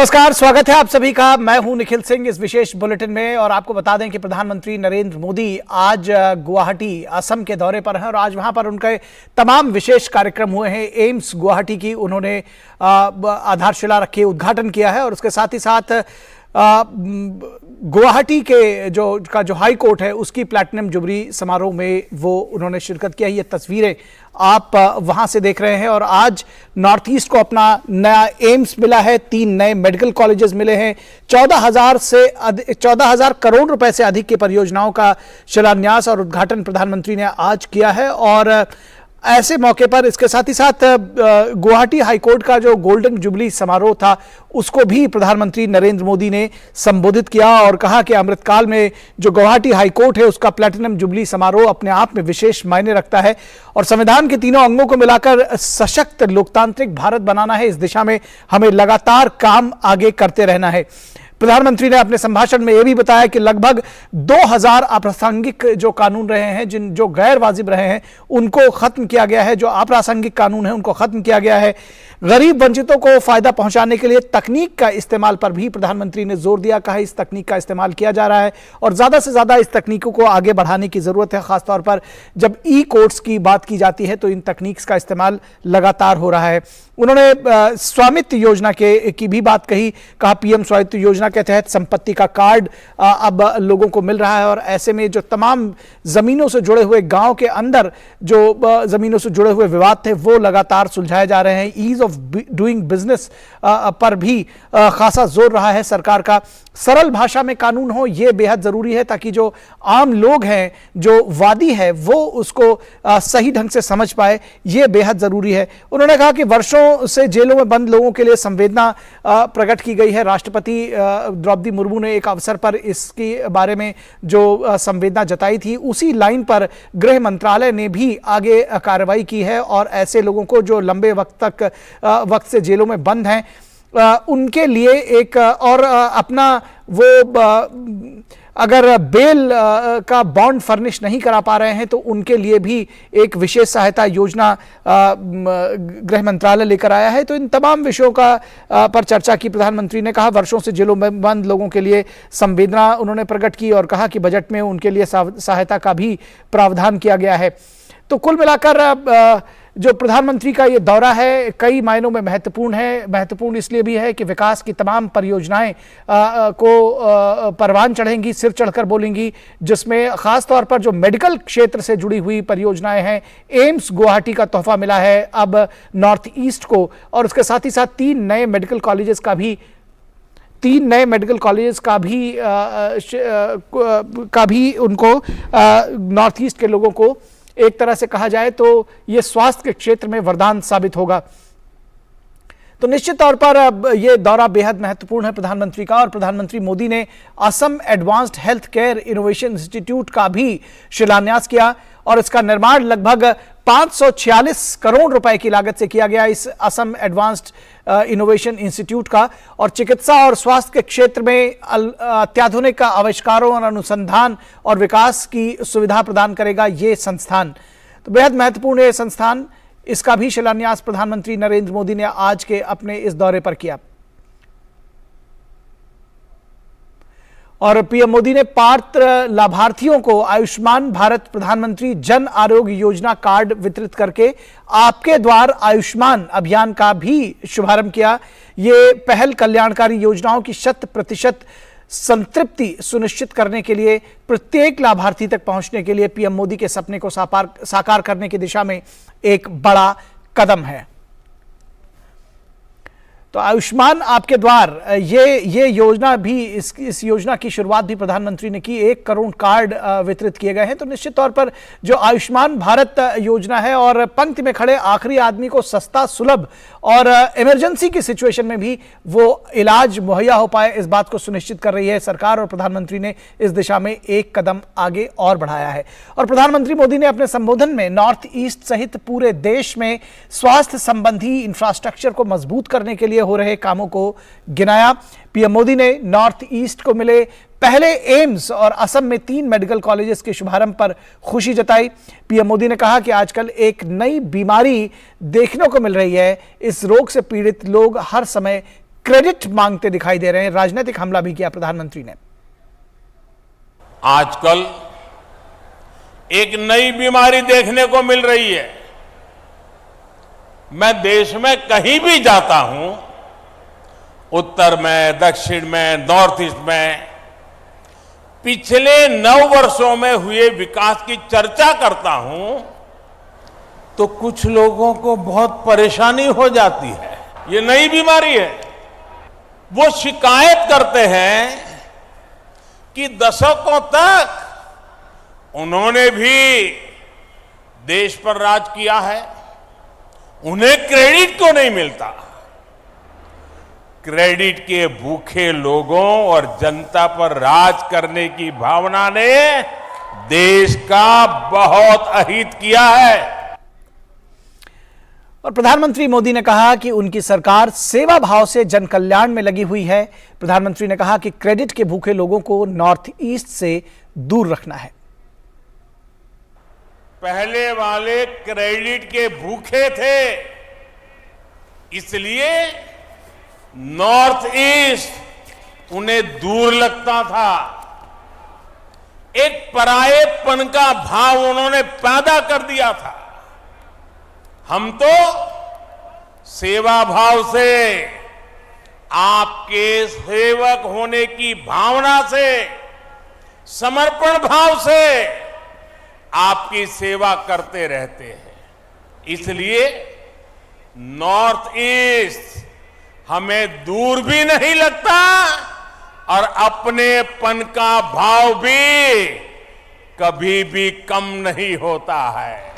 नमस्कार, स्वागत है आप सभी का। मैं हूं निखिल सिंह इस विशेष बुलेटिन में। और आपको बता दें कि प्रधानमंत्री नरेंद्र मोदी आज गुवाहाटी असम के दौरे पर हैं और आज वहां पर उनके तमाम विशेष कार्यक्रम हुए हैं। एम्स गुवाहाटी की उन्होंने आधारशिला रखी, उद्घाटन किया है और उसके साथ ही साथ गुवाहाटी के जो हाई कोर्ट है उसकी प्लैटिनम जुबली समारोह में वो उन्होंने शिरकत किया। ये तस्वीरें आप वहां से देख रहे हैं। और आज नॉर्थ ईस्ट को अपना नया एम्स मिला है, 3 नए मेडिकल कॉलेजेस मिले हैं, 14,000 करोड़ रुपए से अधिक की परियोजनाओं का शिलान्यास और उद्घाटन प्रधानमंत्री ने आज किया है। और ऐसे मौके पर इसके साथ ही साथ गुवाहाटी हाईकोर्ट का जो गोल्डन जुबली समारोह था उसको भी प्रधानमंत्री नरेंद्र मोदी ने संबोधित किया और कहा कि अमृतकाल में जो गुवाहाटी हाईकोर्ट है उसका प्लैटिनम जुबली समारोह अपने आप में विशेष मायने रखता है और संविधान के तीनों अंगों को मिलाकर सशक्त लोकतांत्रिक भारत बनाना है। इस दिशा में हमें लगातार काम आगे करते रहना है। प्रधानमंत्री ने अपने संभाषण में यह भी बताया कि लगभग 2000 अप्रासंगिक जो कानून रहे हैं, जो गैर वाजिब रहे हैं, उनको खत्म किया गया है। जो अप्रासंगिक कानून है उनको खत्म किया गया है। गरीब वंचितों को फायदा पहुंचाने के लिए तकनीक का इस्तेमाल पर भी प्रधानमंत्री ने जोर दिया। कहा इस तकनीक का इस्तेमाल किया जा रहा है और ज्यादा से ज्यादा इस तकनीकों को आगे बढ़ाने की जरूरत है। खासतौर पर जब ई कोर्ट्स की बात की जाती है तो इन तकनीक का इस्तेमाल लगातार हो रहा है। उन्होंने स्वामित्व योजना की भी बात कही। कहा पीएम स्वामित्व योजना के तहत संपत्ति का कार्ड अब लोगों को मिल रहा है और ऐसे में जो तमाम जमीनों से जुड़े हुए गांव के अंदर जो जमीनों से जुड़े हुए विवाद थे वो लगातार सुलझाए जा रहे हैं। ईज ऑफ डूइंग बिजनेस पर भी खासा जोर रहा है सरकार का। सरल भाषा में कानून हो ये बेहद जरूरी है ताकि जो आम लोग हैं, जो वादी है, वो उसको सही ढंग से समझ पाए, ये बेहद जरूरी है। उन्होंने कहा कि वर्षों से जेलों में बंद लोगों के लिए संवेदना प्रकट की गई है। राष्ट्रपति द्रौपदी मुर्मू ने एक अवसर पर इसके बारे में जो संवेदना जताई थी, उसी लाइन पर गृह मंत्रालय ने भी आगे कार्रवाई की है और ऐसे लोगों को जो लंबे वक्त से जेलों में बंद हैं उनके लिए एक और अपना वो अगर बेल का बॉन्ड फर्निश नहीं करा पा रहे हैं तो उनके लिए भी एक विशेष सहायता योजना गृह मंत्रालय लेकर आया है। तो इन तमाम विषयों का पर चर्चा की। प्रधानमंत्री ने कहा वर्षों से जेलों में बंद लोगों के लिए संवेदना उन्होंने प्रकट की और कहा कि बजट में उनके लिए सहायता का भी प्रावधान किया गया है। तो कुल मिलाकर जो प्रधानमंत्री का ये दौरा है कई मायनों में महत्वपूर्ण है। महत्वपूर्ण इसलिए भी है कि विकास की तमाम परियोजनाएं को परवान चढ़ेंगी, सिर चढ़कर बोलेंगी, जिसमें खास तौर पर जो मेडिकल क्षेत्र से जुड़ी हुई परियोजनाएं हैं। एम्स गुवाहाटी का तोहफा मिला है अब नॉर्थ ईस्ट को और उसके साथ ही साथ 3 नए मेडिकल कॉलेजेस का भी उनको नॉर्थ ईस्ट के लोगों को एक तरह से कहा जाए तो यह स्वास्थ्य के क्षेत्र में वरदान साबित होगा। तो निश्चित तौर पर अब यह दौरा बेहद महत्वपूर्ण है प्रधानमंत्री का। और प्रधानमंत्री मोदी ने Assam advanced health care innovation institute का भी शिलान्यास किया और इसका निर्माण लगभग 546 करोड़ रुपए की लागत से किया गया इस असम एडवांस्ड इनोवेशन इंस्टीट्यूट का। और चिकित्सा और स्वास्थ्य के क्षेत्र में अत्याधुनिक आविष्कारों और अनुसंधान और विकास की सुविधा प्रदान करेगा ये संस्थान। तो बेहद महत्वपूर्ण है ये संस्थान। इसका भी शिलान्यास प्रधानमंत्री नरेंद्र मोदी ने आज के अपने इस दौरे पर किया। और पीएम मोदी ने पात्र लाभार्थियों को आयुष्मान भारत प्रधानमंत्री जन आरोग्य योजना कार्ड वितरित करके आपके द्वार आयुष्मान अभियान का भी शुभारंभ किया। ये पहल कल्याणकारी योजनाओं की 100% संतृप्ति सुनिश्चित करने के लिए, प्रत्येक लाभार्थी तक पहुंचने के लिए पीएम मोदी के सपने को साकार करने की दिशा में एक बड़ा कदम है। तो आयुष्मान आपके द्वार ये योजना भी इस योजना की शुरुआत भी प्रधानमंत्री ने की। 1 करोड़ कार्ड वितरित किए गए हैं। तो निश्चित तौर पर जो आयुष्मान भारत योजना है और पंक्ति में खड़े आखिरी आदमी को सस्ता, सुलभ और इमरजेंसी की सिचुएशन में भी वो इलाज मुहैया हो पाए, इस बात को सुनिश्चित कर रही है सरकार। और प्रधानमंत्री ने इस दिशा में एक कदम आगे और बढ़ाया है। और प्रधानमंत्री मोदी ने अपने संबोधन में नॉर्थ ईस्ट सहित पूरे देश में स्वास्थ्य संबंधी इंफ्रास्ट्रक्चर को मजबूत करने के लिए हो रहे कामों को गिनाया। पीएम मोदी ने नॉर्थ ईस्ट को मिले पहले एम्स और असम में 3 मेडिकल कॉलेजेस के शुभारंभ पर खुशी जताई। पीएम मोदी ने कहा कि आजकल एक नई बीमारी देखने को मिल रही है। इस रोग से पीड़ित लोग हर समय क्रेडिट मांगते दिखाई दे रहे हैं। राजनीतिक हमला भी किया प्रधानमंत्री ने। आजकल एक नई बीमारी देखने को मिल रही है। मैं देश में कहीं भी जाता हूं, उत्तर में, दक्षिण में, नॉर्थ ईस्ट में, पिछले 9 वर्षों में हुए विकास की चर्चा करता हूं तो कुछ लोगों को बहुत परेशानी हो जाती है। ये नई बीमारी है। वो शिकायत करते हैं कि दशकों तक उन्होंने भी देश पर राज किया है, उन्हें क्रेडिट क्यों नहीं मिलता। क्रेडिट के भूखे लोगों और जनता पर राज करने की भावना ने देश का बहुत अहित किया है। और प्रधानमंत्री मोदी ने कहा कि उनकी सरकार सेवा भाव से जन कल्याण में लगी हुई है। प्रधानमंत्री ने कहा कि क्रेडिट के भूखे लोगों को नॉर्थ ईस्ट से दूर रखना है। पहले वाले क्रेडिट के भूखे थे, इसलिए नॉर्थ ईस्ट उन्हें दूर लगता था। एक परायेपन का भाव उन्होंने पैदा कर दिया था। हम तो सेवा भाव से, आपके सेवक होने की भावना से, समर्पण भाव से आपकी सेवा करते रहते हैं। इसलिए नॉर्थ ईस्ट हमें दूर भी नहीं लगता और अपनेपन का भाव भी कभी भी कम नहीं होता है।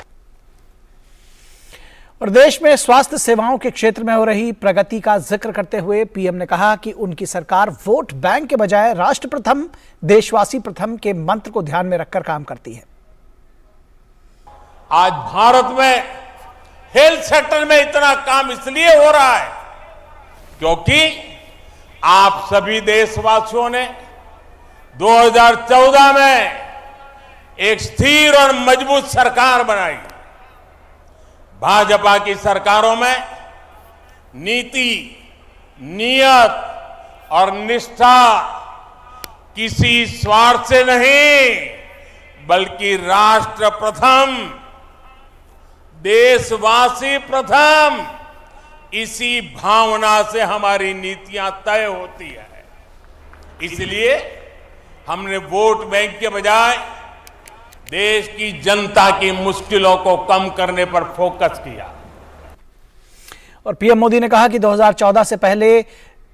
और देश में स्वास्थ्य सेवाओं के क्षेत्र में हो रही प्रगति का जिक्र करते हुए पीएम ने कहा कि उनकी सरकार वोट बैंक के बजाय राष्ट्र प्रथम, देशवासी प्रथम के मंत्र को ध्यान में रखकर काम करती है। आज भारत में हेल्थ सेक्टर में इतना काम इसलिए हो रहा है क्योंकि आप सभी देशवासियों ने 2014 में एक स्थिर और मजबूत सरकार बनाई। भाजपा की सरकारों में नीति, नियत और निष्ठा किसी स्वार्थ से नहीं बल्कि राष्ट्र प्रथम, देशवासी प्रथम, इसी भावना से हमारी नीतियां तय होती है। इसलिए हमने वोट बैंक के बजाय देश की जनता की मुश्किलों को कम करने पर फोकस किया। और पीएम मोदी ने कहा कि 2014 से पहले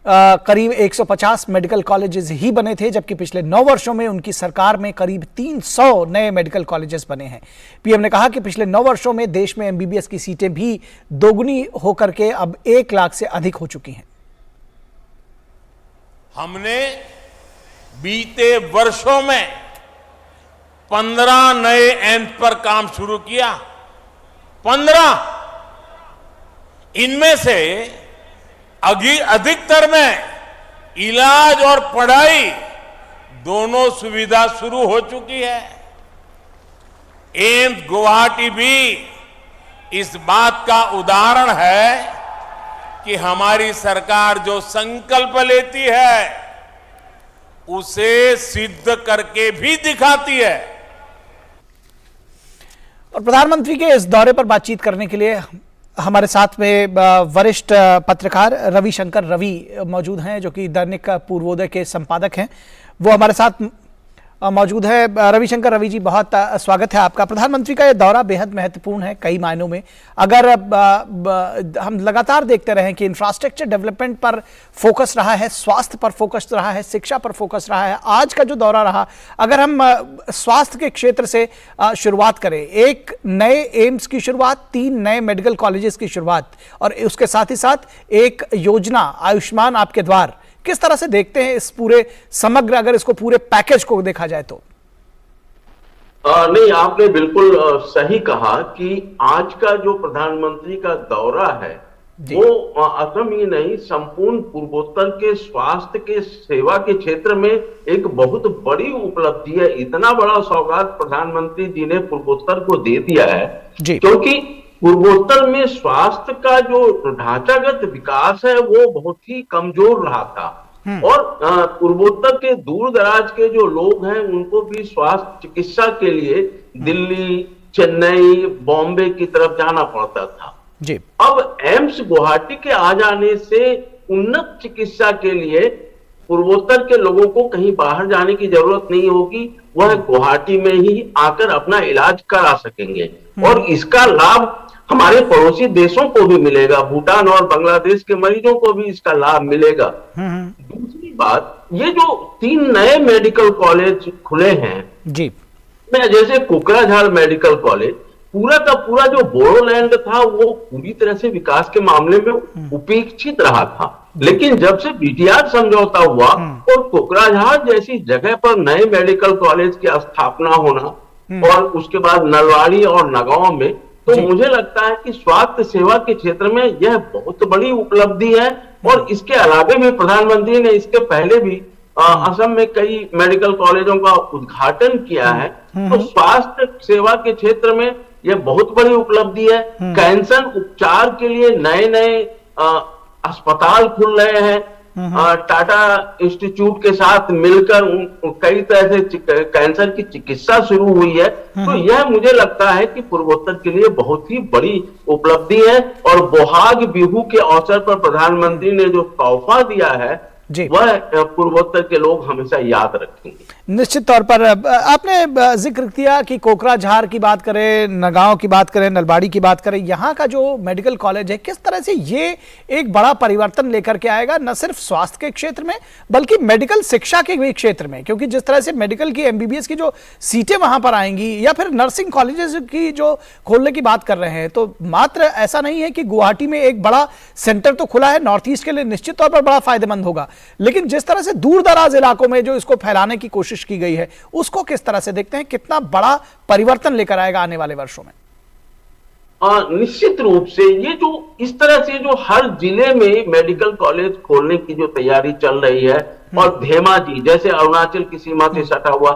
करीब 150 मेडिकल कॉलेजेस ही बने थे, जबकि पिछले 9 वर्षों में उनकी सरकार में करीब 300 नए मेडिकल कॉलेजेस बने हैं। पीएम ने कहा कि पिछले 9 वर्षों में देश में एमबीबीएस की सीटें भी दोगुनी होकर के अब 1 लाख से अधिक हो चुकी हैं। हमने बीते वर्षों में 15 नए एम्स पर काम शुरू किया। 15, इनमें से अधिकतर में इलाज और पढ़ाई दोनों सुविधा शुरू हो चुकी है। एम्स गुवाहाटी भी इस बात का उदाहरण है कि हमारी सरकार जो संकल्प लेती है उसे सिद्ध करके भी दिखाती है। और प्रधानमंत्री के इस दौरे पर बातचीत करने के लिए हमारे साथ में वरिष्ठ पत्रकार रविशंकर रवि मौजूद हैं, जो कि दैनिक पूर्वोदय के संपादक हैं। वो हमारे साथ मौजूद है। रविशंकर रवि जी, बहुत स्वागत है आपका। प्रधानमंत्री का ये दौरा बेहद महत्वपूर्ण है कई मायनों में। अगर हम लगातार देखते रहे कि इंफ्रास्ट्रक्चर डेवलपमेंट पर फोकस रहा है, स्वास्थ्य पर फोकस रहा है, शिक्षा पर फोकस रहा है, आज का जो दौरा रहा, अगर हम स्वास्थ्य के क्षेत्र से शुरुआत करें, एक नए एम्स की शुरुआत, 3 नए मेडिकल कॉलेजेस की शुरुआत और उसके साथ ही साथ एक योजना आयुष्मान आपके द्वार, किस तरह से देखते हैं इस पूरे समग्र, अगर इसको पूरे पैकेज को देखा जाए तो? नहीं, आपने बिल्कुल सही कहा कि आज का जो प्रधानमंत्री का दौरा है वो असम ही नहीं, संपूर्ण पूर्वोत्तर के स्वास्थ्य के सेवा के क्षेत्र में एक बहुत बड़ी उपलब्धि है। इतना बड़ा सौगात प्रधानमंत्री जी ने पूर्वोत्तर को दे दिया है क्योंकि पूर्वोत्तर में स्वास्थ्य का जो ढांचागत विकास है वो बहुत ही कमजोर रहा था। और पूर्वोत्तर के दूर दराज के जो लोग हैं उनको भी स्वास्थ्य चिकित्सा के लिए दिल्ली, चेन्नई, बॉम्बे की तरफ जाना पड़ता था जी। अब एम्स गुवाहाटी के आ जाने से उन्नत चिकित्सा के लिए पूर्वोत्तर के लोगों को कहीं बाहर जाने की जरूरत नहीं होगी, वह गुवाहाटी में ही आकर अपना इलाज करा सकेंगे। और इसका लाभ हमारे पड़ोसी देशों को भी मिलेगा, भूटान और बांग्लादेश के मरीजों को भी इसका लाभ मिलेगा। दूसरी बात, ये जो 3 नए मेडिकल कॉलेज खुले हैं जी, जैसे कोकराझार मेडिकल कॉलेज, पूरा का पूरा जो बोडोलैंड था वो पूरी तरह से विकास के मामले में उपेक्षित रहा था, लेकिन जब से बीटीआर समझौता हुआ और कोकराझार जैसी जगह पर नए मेडिकल कॉलेज की स्थापना होना और उसके बाद नलवाड़ी और नगांव में, तो मुझे लगता है कि स्वास्थ्य सेवा के क्षेत्र में यह बहुत बड़ी उपलब्धि है। और इसके अलावा भी प्रधानमंत्री ने इसके पहले भी असम में कई मेडिकल कॉलेजों का उद्घाटन किया है। तो स्वास्थ्य सेवा के क्षेत्र में यह बहुत बड़ी उपलब्धि है। कैंसर उपचार के लिए नए नए अस्पताल खुल रहे हैं। टाटा इंस्टीट्यूट के साथ मिलकर कई तरह से कैंसर की चिकित्सा शुरू हुई है। तो यह मुझे लगता है कि पूर्वोत्तर के लिए बहुत ही बड़ी उपलब्धि है। और बोहाग बिहू के अवसर पर प्रधानमंत्री ने जो तोहफा दिया है वह पूर्वोत्तर के लोग हमेशा याद रखेंगे। निश्चित तौर पर आपने जिक्र किया कि कोकराझार की बात करें, नगांव की बात करें, नलबाड़ी की बात करें, यहाँ का जो मेडिकल कॉलेज है किस तरह से ये एक बड़ा परिवर्तन लेकर के आएगा, न सिर्फ स्वास्थ्य के क्षेत्र में बल्कि मेडिकल शिक्षा के भी क्षेत्र में। क्योंकि जिस तरह से मेडिकल की एमबीबीएस की जो सीटें वहां पर आएंगी या फिर नर्सिंग कॉलेजेस की जो खोलने की बात कर रहे हैं, तो मात्र ऐसा नहीं है कि गुवाहाटी में एक बड़ा सेंटर तो खुला है, नॉर्थ ईस्ट के लिए निश्चित तौर पर बड़ा फायदेमंद होगा, लेकिन जिस तरह से दूर दराज इलाकों में जो इसको फैलाने की कोशिश की गई है उसको किस तरह से देखते हैं, कितना बड़ा परिवर्तन लेकर आएगा आने वाले वर्षों में? निश्चित रूप से ये जो इस तरह से जो हर जिले में मेडिकल कॉलेज खोलने की जो तैयारी चल रही है, और धेमाजी जैसे अरुणाचल की सीमा से सटा हुआ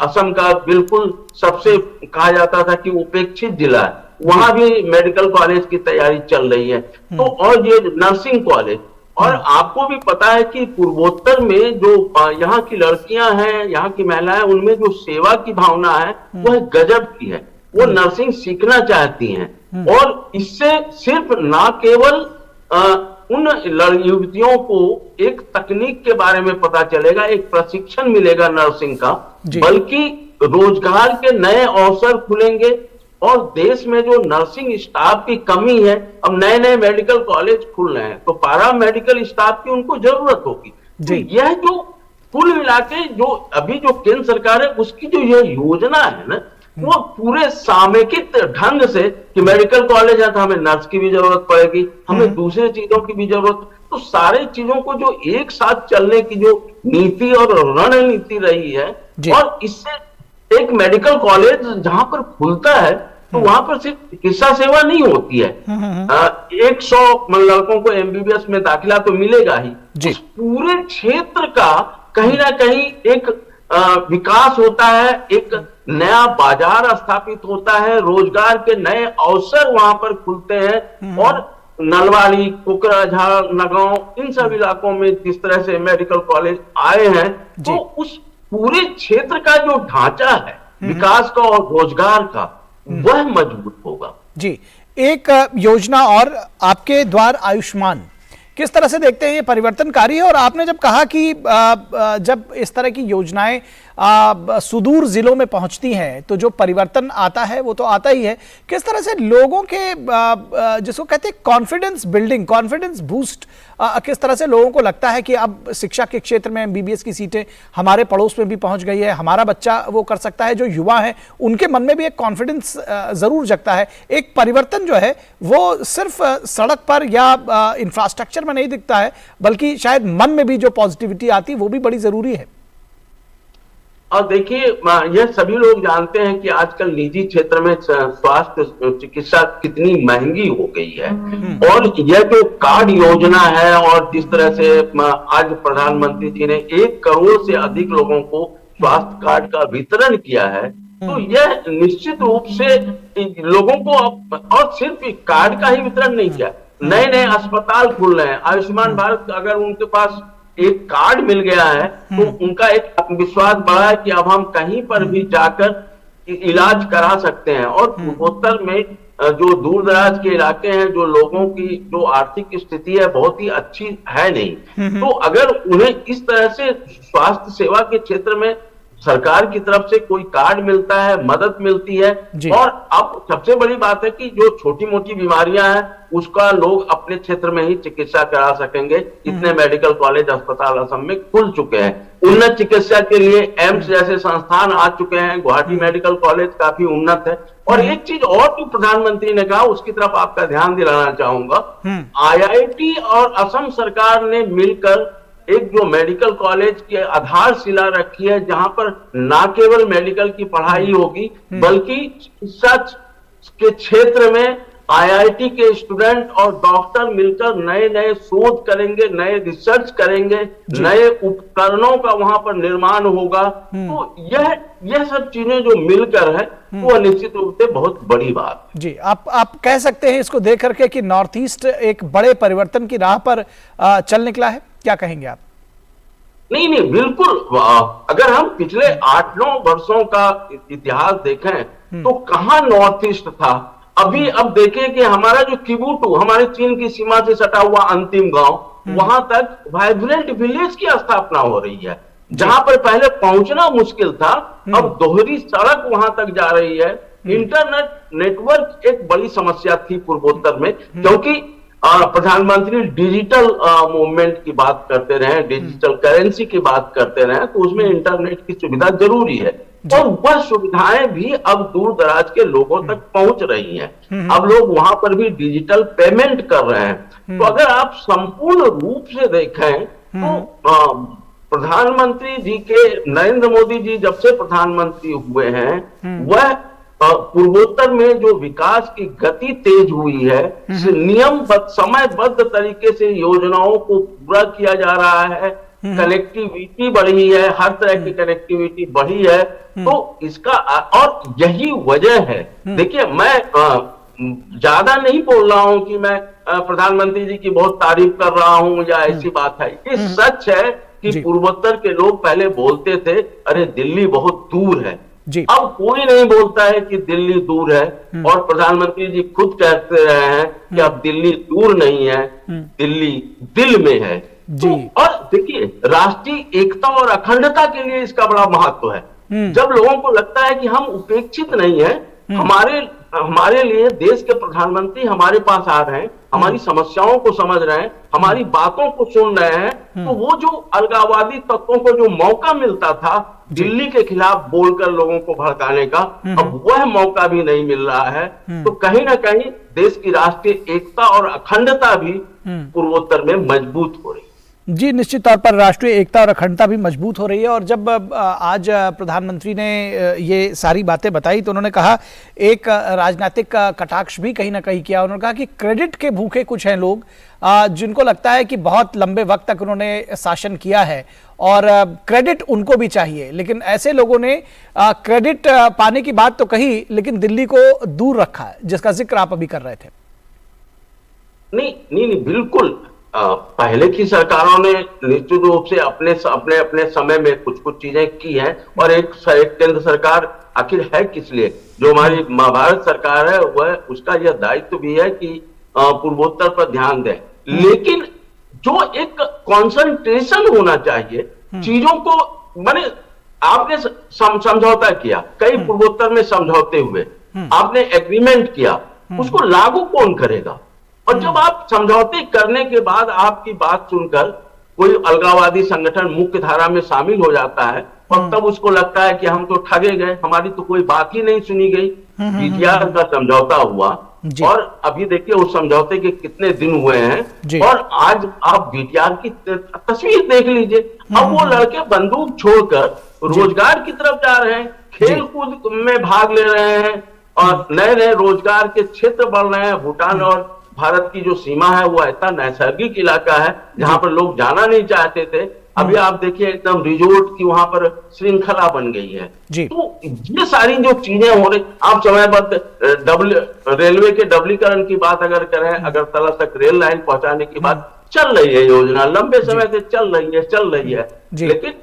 असम का बिल्कुल सबसे कहा जाता था कि उपेक्षित जिला है, वहां भी मेडिकल कॉलेज की तैयारी चल रही है। तो और ये नर्सिंग कॉलेज, और आपको भी पता है कि पूर्वोत्तर में जो यहाँ की लड़कियां हैं, यहाँ की महिलाएं, उनमें जो सेवा की भावना है वह गजब की है। वो नर्सिंग सीखना चाहती हैं और इससे सिर्फ ना केवल उन युवतियों को एक तकनीक के बारे में पता चलेगा, एक प्रशिक्षण मिलेगा नर्सिंग का, बल्कि रोजगार के नए अवसर खुलेंगे। और देश में जो नर्सिंग स्टाफ की कमी है, अब नए नए मेडिकल कॉलेज खुल रहे हैं तो पारा मेडिकल स्टाफ की उनको जरूरत होगी। तो यह जो कुल मिला के जो अभी जो केंद्र सरकार है उसकी जो यह योजना है ना, वो पूरे सामयिक ढंग से कि मेडिकल कॉलेज है तो हमें नर्स की भी जरूरत पड़ेगी, हमें दूसरे चीजों की भी जरूरत, तो सारे चीजों को जो एक साथ चलने की जो नीति और रणनीति रही है, और इससे एक मेडिकल कॉलेज जहां पर खुलता है तो वहां पर सिर्फ चिकित्सा सेवा नहीं होती है, 100 लड़कों को एमबीबीएस में दाखिला तो मिलेगा ही, उस पूरे क्षेत्र का कहीं ना कहीं एक विकास होता है, एक नया बाजार स्थापित होता है, रोजगार के नए अवसर वहां पर खुलते हैं। और नलवाड़ी, कोकराझार, नगांव, इन सब इलाकों में जिस तरह से मेडिकल कॉलेज आए हैं, तो उस पूरे क्षेत्र का जो ढांचा है विकास का और रोजगार का, वह मजबूत होगा। जी, एक योजना और आपके द्वार आयुष्मान, किस तरह से देखते हैं ये परिवर्तनकारी है? और आपने जब कहा कि जब इस तरह की योजनाएं सुदूर जिलों में पहुंचती हैं तो जो परिवर्तन आता है वो तो आता ही है, किस तरह से लोगों के जिसको कहते हैं कॉन्फिडेंस बिल्डिंग, कॉन्फिडेंस बूस्ट, किस तरह से लोगों को लगता है कि अब शिक्षा के क्षेत्र में एमबीबीएस की सीटें हमारे पड़ोस में भी पहुंच गई है, हमारा बच्चा वो कर सकता है, जो युवा है उनके मन में भी एक कॉन्फिडेंस जरूर जगता है। एक परिवर्तन जो है वो सिर्फ सड़क पर या इंफ्रास्ट्रक्चर में नहीं दिखता है, बल्कि शायद मन में भी जो पॉजिटिविटी आती है वो भी बड़ी जरूरी है। और देखिए, यह सभी लोग जानते हैं कि आजकल निजी क्षेत्र में स्वास्थ्य चिकित्सा कितनी महंगी हो गई है, और यह जो कार्ड योजना है और जिस तरह से आज प्रधानमंत्री जी ने 1 करोड़ से अधिक लोगों को स्वास्थ्य कार्ड का वितरण किया है, तो यह निश्चित रूप से लोगों को और सिर्फ कार्ड का ही वितरण नहीं किया, नए नए अस्पताल खुल रहे हैं। आयुष्मान भारत, अगर उनके पास एक कार्ड मिल गया है तो उनका एक विश्वास बढ़ा है कि अब हम कहीं पर भी जाकर इलाज करा सकते हैं। और पूर्वोत्तर में जो दूर दराज के इलाके हैं, जो लोगों की जो आर्थिक स्थिति है बहुत ही अच्छी है नहीं, तो अगर उन्हें इस तरह से स्वास्थ्य सेवा के क्षेत्र में सरकार की तरफ से कोई कार्ड मिलता है, मदद मिलती है, और अब सबसे बड़ी बात है कि जो छोटी मोटी बीमारियां हैं उसका लोग अपने क्षेत्र में ही चिकित्सा करा सकेंगे। इतने मेडिकल कॉलेज अस्पताल असम में खुल चुके हैं, उन्नत चिकित्सा के लिए एम्स जैसे संस्थान आ चुके हैं, गुवाहाटी मेडिकल कॉलेज काफी उन्नत है। और एक चीज और जो प्रधानमंत्री ने कहा उसकी तरफ आपका ध्यान दिलाना चाहूंगा, IIT और असम सरकार ने मिलकर एक जो मेडिकल कॉलेज की आधारशिला रखी है, जहां पर ना केवल मेडिकल की पढ़ाई होगी बल्कि चिकित्सा के क्षेत्र में IIT के स्टूडेंट और डॉक्टर मिलकर नए नए शोध करेंगे, नए रिसर्च करेंगे, नए उपकरणों का वहां पर निर्माण होगा। तो यह सब चीजें जो मिलकर है वो निश्चित रूप से बहुत बड़ी बात है। जी, आप कह सकते हैं इसको देख करके कि नॉर्थ ईस्ट एक बड़े परिवर्तन की राह पर चल निकला है, क्या कहेंगे आप? नहीं नहीं, बिल्कुल। अगर हम पिछले 8-9 वर्षों का इतिहास देखें तो कहां नॉर्थ ईस्ट था। अभी अब देखें कि हमारा जो किबुटू, हमारे चीन की सीमा से सटा हुआ अंतिम गांव, वहां तक वाइब्रेंट विलेज की स्थापना हो रही है। जहां पर पहले पहुंचना मुश्किल था, अब दोहरी सड़क वहां तक जा रही है। इंटरनेट नेटवर्क एक बड़ी समस्या थी पूर्वोत्तर में, क्योंकि प्रधानमंत्री डिजिटल मूवमेंट की बात करते रहे, डिजिटल करेंसी की बात करते रहे, तो उसमें इंटरनेट की सुविधा जरूरी है। और वह सुविधाएं भी अब दूर दराज के लोगों तक पहुंच रही हैं। अब लोग वहां पर भी डिजिटल पेमेंट कर रहे हैं। तो अगर आप संपूर्ण रूप से देखें तो प्रधानमंत्री जी के, नरेंद्र मोदी जी जब से प्रधानमंत्री हुए हैं, वह पूर्वोत्तर में जो विकास की गति तेज हुई है, नियमबद्ध समयबद्ध तरीके से योजनाओं को पूरा किया जा रहा है, कनेक्टिविटी बढ़ी है, हर तरह की कनेक्टिविटी बढ़ी है। तो इसका और यही वजह है। देखिए, मैं ज्यादा नहीं बोल रहा हूं कि मैं प्रधानमंत्री जी की बहुत तारीफ कर रहा हूं या ऐसी बात है। ये सच है कि पूर्वोत्तर के लोग पहले बोलते थे अरे दिल्ली बहुत दूर है, अब कोई नहीं बोलता है कि दिल्ली दूर है। और प्रधानमंत्री जी खुद कहते रहे हैं कि अब दिल्ली दूर नहीं है, दिल्ली दिल में है। तो और देखिए, राष्ट्रीय एकता और अखंडता के लिए इसका बड़ा महत्व है। जब लोगों को लगता है कि हम उपेक्षित नहीं है, हमारे लिए देश के प्रधानमंत्री हमारे पास आ रहे हैं, हमारी समस्याओं को समझ रहे हैं, हमारी बातों को सुन रहे हैं, तो वो जो अलगाववादी तत्वों को जो मौका मिलता था दिल्ली के खिलाफ बोलकर लोगों को भड़काने का, अब वह मौका भी नहीं मिल रहा है। तो कहीं ना कहीं देश की राष्ट्रीय एकता और अखंडता भी पूर्वोत्तर में मजबूत हो रही है। जी, निश्चित तौर पर राष्ट्रीय एकता और अखंडता भी मजबूत हो रही है। और जब आज प्रधानमंत्री ने ये सारी बातें बताई तो उन्होंने कहा, एक राजनीतिक कटाक्ष भी कहीं ना कहीं किया। उन्होंने कहा कि क्रेडिट के भूखे कुछ हैं लोग, जिनको लगता है कि बहुत लंबे वक्त तक उन्होंने शासन किया है और क्रेडिट उनको भी चाहिए। लेकिन ऐसे लोगों ने क्रेडिट पाने की बात तो कही, लेकिन दिल्ली को दूर रखा है, जिसका जिक्र आप अभी कर रहे थे। नहीं, बिल्कुल। पहले की सरकारों ने निश्चित रूप से अपने समय में कुछ चीजें की हैं। और एक केंद्र सरकार आखिर है किस लिए? जो हमारी भारत सरकार है वह, उसका यह दायित्व भी है कि पूर्वोत्तर पर ध्यान दें। लेकिन जो एक कंसंट्रेशन होना चाहिए चीजों को, माने आपने समझौता किया, कई पूर्वोत्तर में समझौते हुए, आपने एग्रीमेंट किया, उसको लागू कौन करेगा? और जब आप समझौते करने के बाद आपकी बात सुनकर कोई अलगाववादी संगठन मुख्य धारा में शामिल हो जाता है और तब उसको लगता है कि हम तो ठगे गए, हमारी तो कोई बात ही नहीं सुनी गई। बीटीआर का समझौता हुआ और अभी देखिए उस समझौते के कितने दिन हुए हैं, और आज आप बीटीआर की तस्वीर देख लीजिए। अब वो लड़के बंदूक छोड़कर रोजगार की तरफ जा रहे हैं, खेल कूद में भाग ले रहे हैं और नए नए रोजगार के क्षेत्र बढ़ रहे हैं। भूटान और भारत की जो सीमा है वो ऐसा नैसर्गिक इलाका है जहां पर लोग जाना नहीं चाहते थे, अभी आप देखिए एकदम रिजोर्ट की वहां पर श्रृंखला बन गई है। जी। तो ये सारी जो चीजें हो रही, आप समयबद्ध रेलवे के डबलीकरण की बात अगर करें, अगरतला तक रेल लाइन पहुंचाने की बात चल रही है, योजना लंबे समय से चल रही है। लेकिन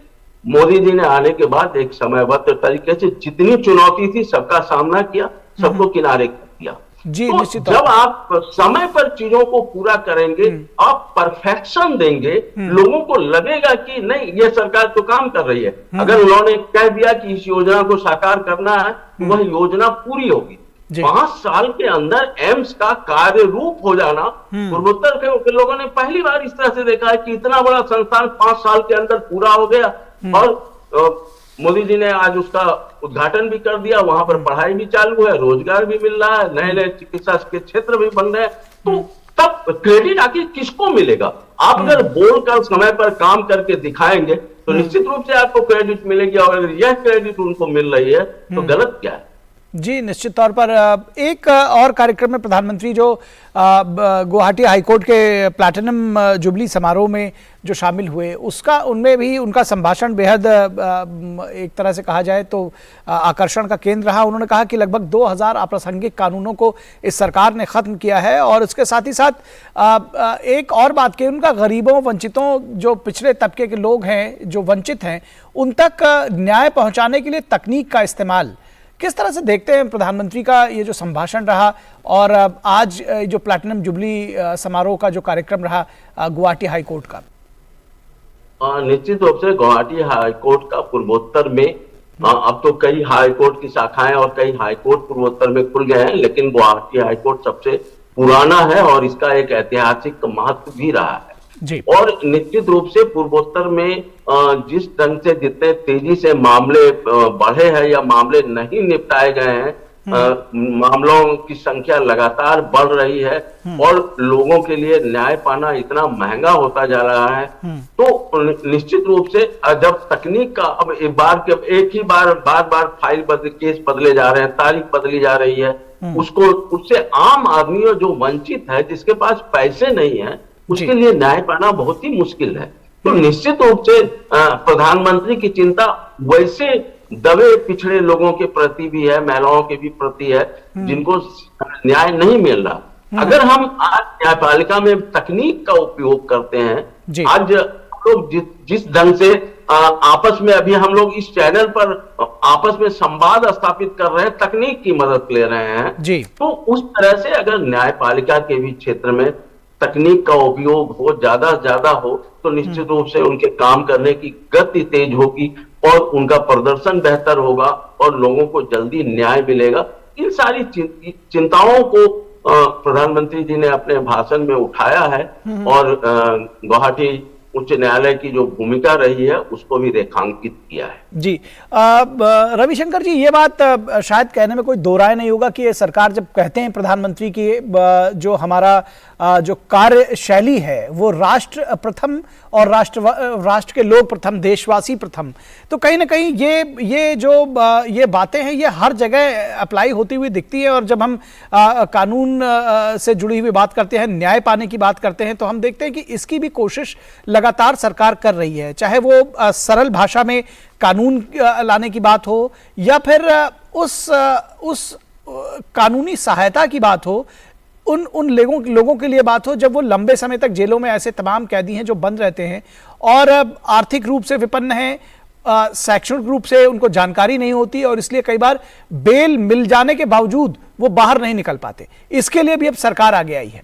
मोदी जी ने आने के बाद एक समयबद्ध तरीके से जितनी चुनौती थी सबका सामना किया, सबको किनारे कर दिया। जी, तो निश्चित जब आप समय पर चीजों को पूरा करेंगे, आप परफेक्शन देंगे, लोगों को लगेगा कि नहीं ये सरकार तो काम कर रही है। अगर उन्होंने कह दिया कि इस योजना को साकार करना है, तो वह योजना पूरी होगी। 5 साल के अंदर एम्स का कार्य रूप हो जाना, पूर्वोत्तर के लोगों ने पहली बार इस तरह से देखा है कि इतना बड़ा संस्थान 5 साल के अंदर पूरा हो गया। और मोदी जी ने आज उसका उद्घाटन भी कर दिया, वहां पर पढ़ाई भी चालू है, रोजगार भी मिल रहा है, नए नए चिकित्सा के क्षेत्र भी बन रहे हैं। तो तब क्रेडिट आखिर किसको मिलेगा? आप अगर बोलकर समय पर काम करके दिखाएंगे तो निश्चित रूप से आपको क्रेडिट मिलेगी, और अगर यह क्रेडिट उनको मिल रही है तो गलत क्या है? जी, निश्चित तौर पर एक और कार्यक्रम में प्रधानमंत्री जो गुवाहाटी हाईकोर्ट के प्लैटिनम जुबली समारोह में जो शामिल हुए, उसका उनमें भी उनका संभाषण बेहद एक तरह से कहा जाए तो आकर्षण का केंद्र रहा। उन्होंने कहा कि लगभग 2000 अप्रासंगिक कानूनों को इस सरकार ने खत्म किया है, और इसके साथ ही साथ एक और बात की, उनका गरीबों, वंचितों, जो पिछड़े तबके के लोग हैं, जो वंचित हैं, उन तक न्याय पहुंचाने के लिए तकनीक का इस्तेमाल किस तरह से देखते हैं प्रधानमंत्री का ये जो संभाषण रहा, और आज जो प्लैटिनम जुबली समारोह का जो कार्यक्रम रहा गुवाहाटी हाईकोर्ट का? निश्चित रूप से गुवाहाटी हाईकोर्ट का पूर्वोत्तर में अब तो कई हाईकोर्ट की शाखाएं और कई हाईकोर्ट पूर्वोत्तर में खुल गए हैं, लेकिन गुवाहाटी हाईकोर्ट सबसे पुराना है और इसका एक ऐतिहासिक महत्व भी रहा है। जी। और निश्चित रूप से पूर्वोत्तर में जिस ढंग से जितने तेजी से मामले बढ़े हैं या मामले नहीं निपटाए गए हैं, मामलों की संख्या लगातार बढ़ रही है और लोगों के लिए न्याय पाना इतना महंगा होता जा रहा है। तो निश्चित रूप से जब तकनीक का अब एक ही बार बार फाइल केस बदले जा रहे हैं, तारीख बदली जा रही है, उससे आम आदमी जो वंचित है, जिसके पास पैसे नहीं है, उसके लिए न्याय पाना बहुत ही मुश्किल है। तो निश्चित रूप से प्रधानमंत्री की चिंता वैसे दबे पिछड़े लोगों के प्रति भी है, महिलाओं के भी प्रति है, जिनको न्याय नहीं मिल रहा। अगर हम आज न्यायपालिका में तकनीक का उपयोग करते हैं, आज लोग जिस ढंग से आपस में अभी हम लोग इस चैनल पर आपस में संवाद स्थापित कर रहे हैं, तकनीक की मदद ले रहे हैं, तो उस तरह से अगर न्यायपालिका के भी क्षेत्र में तकनीक का उपयोग हो, ज्यादा हो, तो निश्चित रूप से उनके काम करने की गति तेज होगी और उनका प्रदर्शन बेहतर होगा और लोगों को जल्दी न्याय मिलेगा। इन सारी चिंताओं को प्रधानमंत्री जी ने अपने भाषण में उठाया है और गुवाहाटी उच्च न्यायालय की जो भूमिका रही है उसको भी रेखांकित किया है। जी, रविशंकर जी, ये बात शायद कहने में कोई दो राय नहीं होगा कि ये सरकार जब कहते हैं प्रधानमंत्री की जो हमारा जो कार्यशैली है वो राष्ट्र प्रथम और राष्ट्र के लोग प्रथम, देशवासी प्रथम, तो कहीं ना कहीं ये बातें हैं, ये हर जगह अप्लाई होती हुई दिखती है। और जब हम कानून से जुड़ी हुई बात करते हैं, न्याय पाने की बात करते हैं, तो हम देखते हैं कि इसकी भी कोशिश लगातार सरकार कर रही है, चाहे वो सरल भाषा में कानून लाने की बात हो या फिर उस कानूनी सहायता की बात हो, उन लोगों के लिए बात हो जब वो लंबे समय तक जेलों में ऐसे तमाम कैदी हैं जो बंद रहते हैं और आर्थिक रूप से विपन्न हैं, शैक्षणिक रूप से उनको जानकारी नहीं होती और इसलिए कई बार बेल मिल जाने के बावजूद वो बाहर नहीं निकल पाते। इसके लिए भी अब सरकार आगे आई है।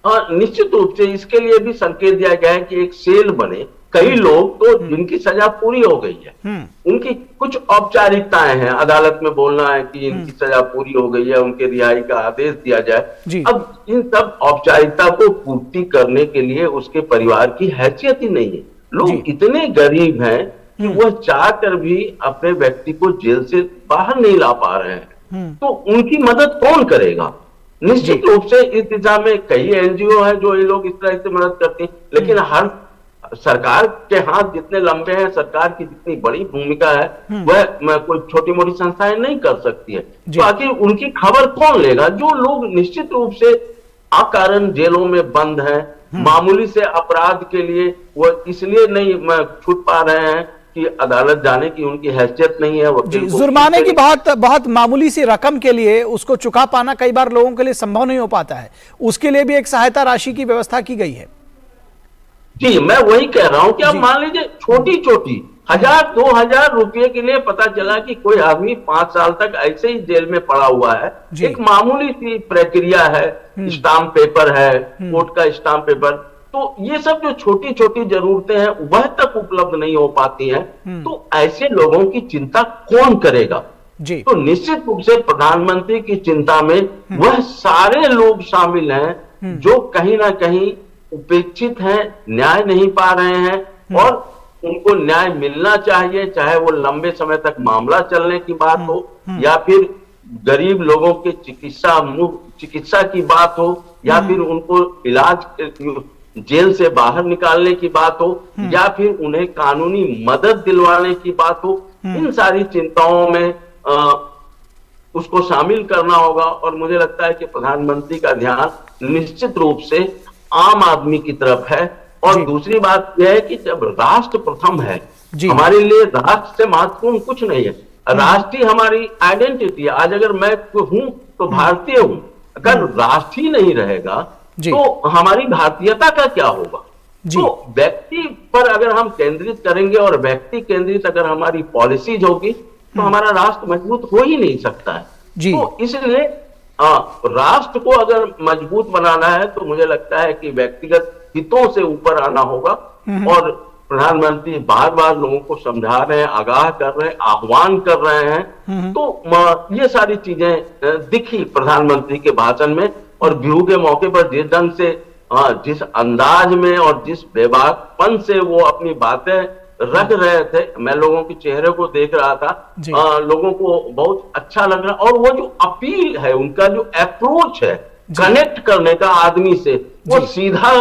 निश्चित रूप से इसके लिए भी संकेत दिया गया है कि एक सेल बने। कई लोग तो जिनकी सजा पूरी हो गई है, उनकी कुछ औपचारिकताएं हैं, अदालत में बोलना है कि इनकी सजा पूरी हो गई है, उनके रिहाई का आदेश दिया जाए। अब इन सब औपचारिकता को पूर्ति करने के लिए उसके परिवार की हैसियत ही नहीं है। लोग इतने गरीब हैं कि वह चाहकर भी अपने व्यक्ति को जेल से बाहर नहीं ला पा रहे हैं, तो उनकी मदद कौन करेगा? निश्चित रूप से इस दिशा में कई एनजीओ है जो ये लोग इस तरह से मदद करती हैं, लेकिन हर सरकार के हाथ जितने लंबे हैं, सरकार की जितनी बड़ी भूमिका है, वह कोई छोटी मोटी संस्थाएं नहीं कर सकती है। तो आखिर उनकी खबर कौन लेगा? जो लोग निश्चित रूप से अकारण जेलों में बंद हैं, मामूली से अपराध के लिए वो इसलिए नहीं छूट पा रहे हैं कि अदालत जाने की उनकी हैसियत नहीं है। वकील को जुर्माने की बहुत मामूली सी रकम के लिए उसको चुका पाना कई बार लोगों के लिए संभव नहीं हो पाता है, उसके लिए भी एक सहायता राशि की व्यवस्था की गई है। जी, मैं वही कह रहा हूं कि अब मान लीजिए छोटी छोटी 1000-2000 रुपए के लिए पता चला कि कोई आदमी 5 साल तक ऐसे ही जेल में पड़ा हुआ है, एक मामूली सी प्रक्रिया है, स्टाम्प पेपर है, कोर्ट का स्टाम्प पेपर, तो ये सब जो छोटी छोटी जरूरतें हैं वह तक उपलब्ध नहीं हो पाती हैं, तो ऐसे लोगों की चिंता कौन करेगा? जी। तो निश्चित रूप से प्रधानमंत्री की चिंता में वह सारे लोग शामिल हैं जो कहीं ना कहीं उपेक्षित हैं, न्याय नहीं पा रहे हैं और उनको न्याय मिलना चाहिए, चाहे वो लंबे समय तक मामला चलने की बात हो या फिर गरीब लोगों के चिकित्सा की बात हो या फिर उनको इलाज जेल से बाहर निकालने की बात हो या फिर उन्हें कानूनी मदद दिलवाने की बात हो। इन सारी चिंताओं में उसको शामिल करना होगा और मुझे लगता है कि प्रधानमंत्री का ध्यान निश्चित रूप से आम आदमी की तरफ है। और दूसरी बात यह है कि जब राष्ट्र प्रथम है, हमारे लिए राष्ट्र से महत्वपूर्ण कुछ नहीं है, राष्ट्र ही हमारी आइडेंटिटी है। आज अगर मैं हूं तो भारतीय हूं, अगर राष्ट्र ही नहीं रहेगा तो हमारी भारतीयता का क्या होगा? तो व्यक्ति पर अगर हम केंद्रित करेंगे और व्यक्ति केंद्रित अगर हमारी पॉलिसीज होगी तो हमारा राष्ट्र मजबूत हो ही नहीं सकता है। तो इसलिए राष्ट्र को अगर मजबूत बनाना है तो मुझे लगता है कि व्यक्तिगत हितों से ऊपर आना होगा और प्रधानमंत्री बार बार लोगों को समझा रहे हैं, आगाह कर रहे हैं, आह्वान कर रहे हैं। तो ये सारी चीजें दिखी प्रधानमंत्री के भाषण में और बिहू के मौके पर जिस ढंग से जिस अंदाज में और जिस बेबाकपन से वो अपनी बातें रख रहे थे, मैं लोगों के चेहरे को देख रहा था, लोगों को बहुत अच्छा लग रहा। और वो जो अपील है, उनका जो अप्रोच है कनेक्ट करने का आदमी से, वो सीधा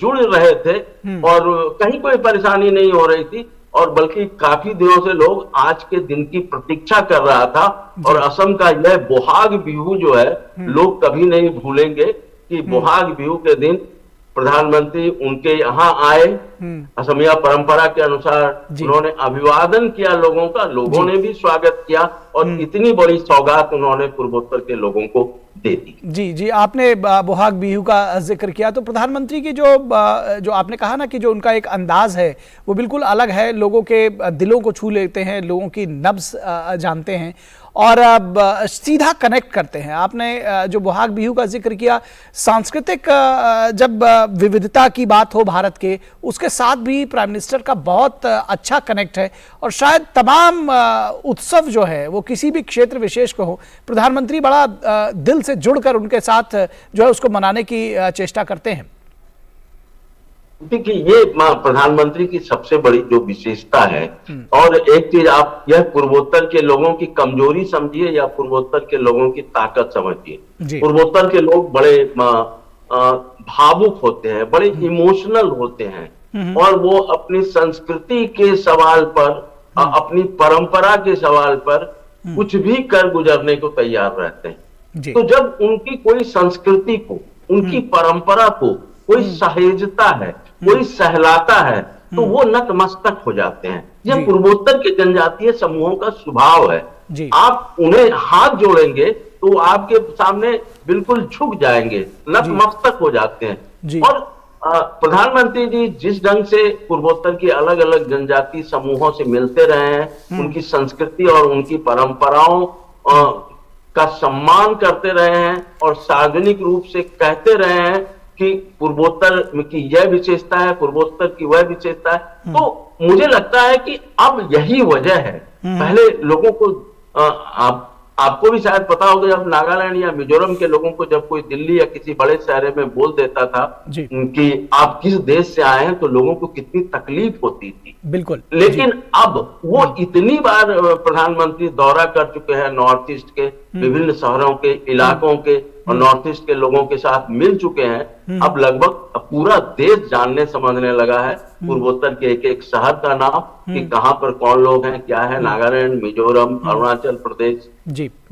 जुड़ रहे थे और कहीं कोई परेशानी नहीं हो रही थी और बल्कि काफी दिनों से लोग आज के दिन की प्रतीक्षा कर रहा था। और असम का यह बोहाग बिहू जो है लोग कभी नहीं भूलेंगे कि बोहाग बिहू के दिन प्रधानमंत्री उनके यहाँ आए, असमिया परंपरा के अनुसार उन्होंने अभिवादन किया लोगों का, लोगों ने भी स्वागत किया और इतनी बड़ी सौगात उन्होंने पूर्वोत्तर के लोगों को दे दी। जी, आपने बोहाग बिहू का जिक्र किया तो प्रधानमंत्री की जो आपने कहा ना कि जो उनका एक अंदाज है वो बिल्कुल अलग है, लोगों के दिलों को छू लेते हैं, लोगों की नब्ज जानते हैं और सीधा कनेक्ट करते हैं। आपने जो बोहाग बिहू का जिक्र किया, सांस्कृतिक जब विविधता की बात हो भारत के, उसके साथ भी प्राइम मिनिस्टर का बहुत अच्छा कनेक्ट है और शायद तमाम उत्सव जो है वो किसी भी क्षेत्र विशेष को हो, प्रधानमंत्री बड़ा दिल से जुड़कर उनके साथ जो है उसको मनाने की चेष्टा करते हैं। देखिए, ये प्रधानमंत्री की सबसे बड़ी जो विशेषता है और एक चीज आप यह पूर्वोत्तर के लोगों की कमजोरी समझिए या पूर्वोत्तर के लोगों की ताकत समझिए। पूर्वोत्तर के लोग बड़े भावुक होते हैं, बड़े इमोशनल होते हैं और वो अपनी संस्कृति के सवाल पर, अपनी परंपरा के सवाल पर कुछ भी कर गुजरने को तैयार रहते हैं। तो जब उनकी कोई संस्कृति को, उनकी परंपरा को कोई सहेजता है, कोई सहलाता है तो वो नतमस्तक हो जाते हैं। यह पूर्वोत्तर के जनजातीय समूहों का स्वभाव है। आप उन्हें हाथ जोड़ेंगे तो आपके सामने बिल्कुल झुक जाएंगे, नतमस्तक हो जाते हैं। और प्रधानमंत्री जी जिस ढंग से पूर्वोत्तर की अलग अलग जनजातीय समूहों से मिलते रहे हैं, उनकी संस्कृति और उनकी परंपराओं का सम्मान करते रहे हैं और सार्वजनिक रूप से कहते रहे हैं कि पूर्वोत्तर की यह विशेषता है, पूर्वोत्तर की वह विशेषता है, तो मुझे लगता है कि अब यही वजह है। पहले लोगों को आपको भी शायद पता होगा, जब नागालैंड या मिजोरम के लोगों को जब कोई दिल्ली या किसी बड़े शहर में बोल देता था कि आप किस देश से आए हैं, तो लोगों को कितनी तकलीफ होती थी। बिल्कुल। लेकिन अब वो इतनी बार प्रधानमंत्री दौरा कर चुके हैं नॉर्थ ईस्ट के विभिन्न शहरों के, इलाकों के और नॉर्थ ईस्ट के लोगों के साथ मिल चुके हैं। अब लगभग पूरा देश जानने समझने लगा है पूर्वोत्तर के एक एक शहर का नाम, कि कहां पर कौन लोग हैं, क्या है। नागालैंड, मिजोरम, अरुणाचल प्रदेश,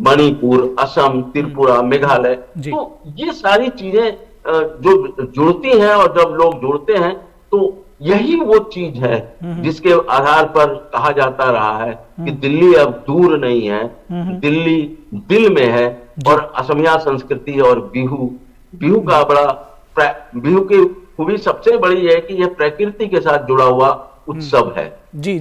मणिपुर, असम, त्रिपुरा, मेघालय, तो ये सारी चीजें जो जुड़ती हैं, और जब लोग जुड़ते हैं तो यही वो चीज है जिसके आधार पर कहा जाता रहा है कि दिल्ली अब दूर नहीं है, दिल्ली दिल में है। और असमिया संस्कृति और बिहू का बिहू की खूबी सबसे बड़ी है कि यह प्रकृति के साथ जुड़ा हुआ उत्सव है।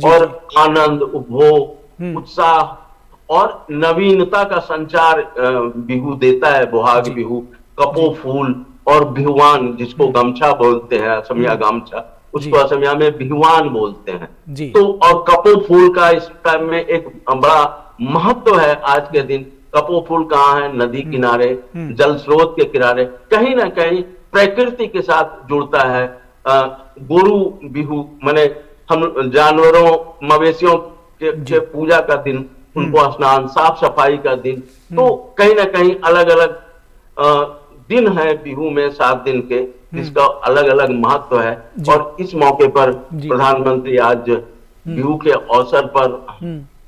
और आनंद, उपभोग, उत्साह और नवीनता का संचार बिहू देता है। बोहाग बिहू, कपो फूल और बिहुवान, जिसको गमछा बोलते हैं, असमिया गमछा, उसको असमिया में बिहुवान बोलते हैं। तो और कपो फूल का इसका में एक बड़ा महत्व है। आज के दिन कपो फूल कहाँ है? नदी किनारे, जल स्रोत के किनारे, कहीं ना कहीं प्रकृति के साथ जुड़ता है। गोरु बिहू माने हम जानवरों, मवेशियों के पूजा का दिन, उनको स्नान, साफ सफाई का दिन। तो कहीं ना कहीं अलग अलग दिन है बिहू में, 7 दिन के, जिसका अलग अलग महत्व है। और इस मौके पर प्रधानमंत्री आज बिहू के अवसर पर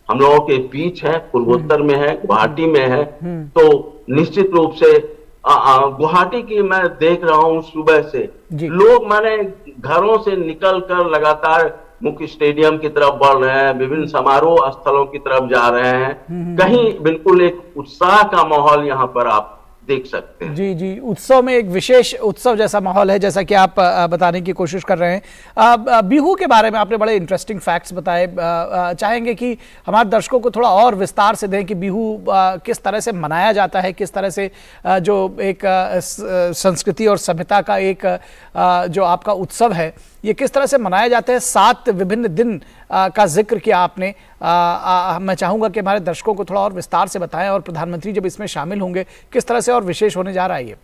हम लोगों के बीच है, पूर्वोत्तर में है, गुवाहाटी में है। तो निश्चित रूप से गुवाहाटी की मैं देख रहा हूँ सुबह से लोग माने घरों से निकलकर लगातार मुख्य स्टेडियम की तरफ बढ़ रहे हैं, विभिन्न समारोह स्थलों की तरफ जा रहे हैं। कहीं बिल्कुल एक उत्साह का माहौल यहाँ पर आप देख सकते हैं। जी, उत्सव में एक विशेष उत्सव जैसा माहौल है, जैसा कि आप बताने की कोशिश कर रहे हैं। बिहू के बारे में आपने बड़े इंटरेस्टिंग फैक्ट्स बताए। चाहेंगे कि हमारे दर्शकों को थोड़ा और विस्तार से दें कि बिहू किस तरह से मनाया जाता है, किस तरह से जो एक संस्कृति और सभ्यता का एक जो आपका उत्सव है, ये किस तरह से मनाया जाता है। 7 विभिन्न दिन का जिक्र किया आपने। मैं चाहूंगा कि हमारे दर्शकों को थोड़ा और विस्तार से बताएं, और प्रधानमंत्री जब इसमें शामिल होंगे किस तरह से और विशेष होने जा रहा है ये।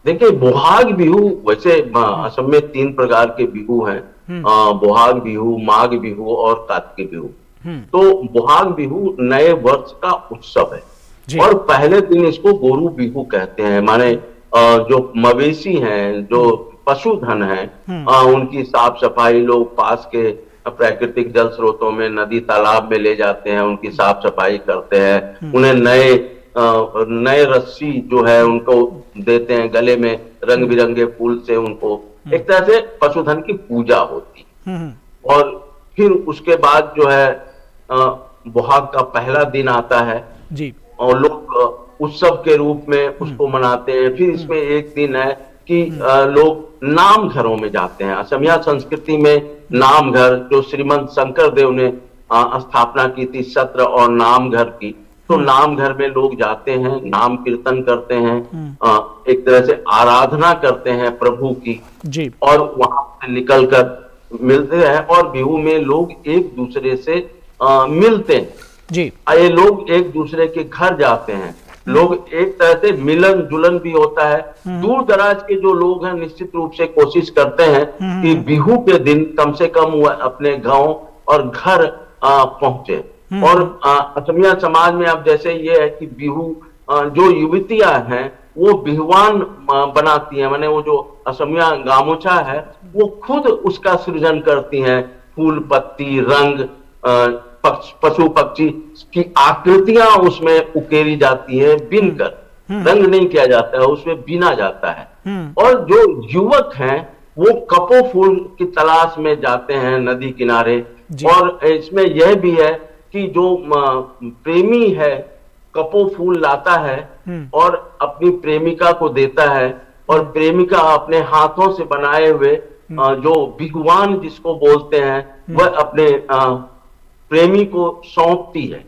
देखिए, बोहाग बिहू, वैसे असम में 3 प्रकार के बिहू हैं, बोहाग बिहू, माघ बिहू और कार्तिक बिहू। तो बोहाग बिहू नए वर्ष का उत्सव है और पहले दिन इसको गोरु बिहू कहते हैं। माने जो मवेशी हैं, जो पशुधन है, उनकी साफ सफाई लोग पास के प्राकृतिक जल स्रोतों में, नदी तालाब में ले जाते हैं, उनकी साफ सफाई करते हैं, उन्हें नए रस्सी जो है उनको देते हैं, गले में रंग बिरंगे फूल से उनको, एक तरह से पशुधन की पूजा होती। और फिर उसके बाद जो है बोहाग का पहला दिन आता है जी, और लोग उत्सव के रूप में उसको मनाते हैं। फिर इसमें एक दिन है कि लोग नाम घरों में जाते हैं। असमिया संस्कृति में नाम घर, जो श्रीमंत शंकर देव ने स्थापना की थी, सत्र और नाम घर की, तो नाम घर में लोग जाते हैं, नाम कीर्तन करते हैं, एक तरह से आराधना करते हैं प्रभु की जी, और वहां से निकलकर मिलते हैं। और बिहू में लोग एक दूसरे से मिलते हैं जी। ये लोग एक दूसरे के घर जाते हैं, लोग एक तरह से मिलन जुलन भी होता है। दूर दराज के जो लोग हैं निश्चित रूप से कोशिश करते हैं कि बिहू के दिन कम से कम वो अपने गांव और घर पहुंचे। और असमिया समाज में अब जैसे ये है कि बिहू जो युवतियां हैं वो बिहुवान बनाती हैं, माने वो जो असमिया गामोछा है वो खुद उसका सृजन करती हैं, फूल पत्ती रंग, पशु पक्षी की आकृतियां उसमें उकेरी जाती है, बिनकर, रंग नहीं किया जाता है, उसमें बीना जाता है। और जो युवक हैं वो कपो फूल की तलाश में जाते हैं नदी किनारे। और इसमें यह भी है कि जो प्रेमी है कपो फूल लाता है और अपनी प्रेमिका को देता है, और प्रेमिका अपने हाथों से बनाए हुए जो बिहुवान जिसको बोलते हैं वह अपने प्रेमी को सौंपती है।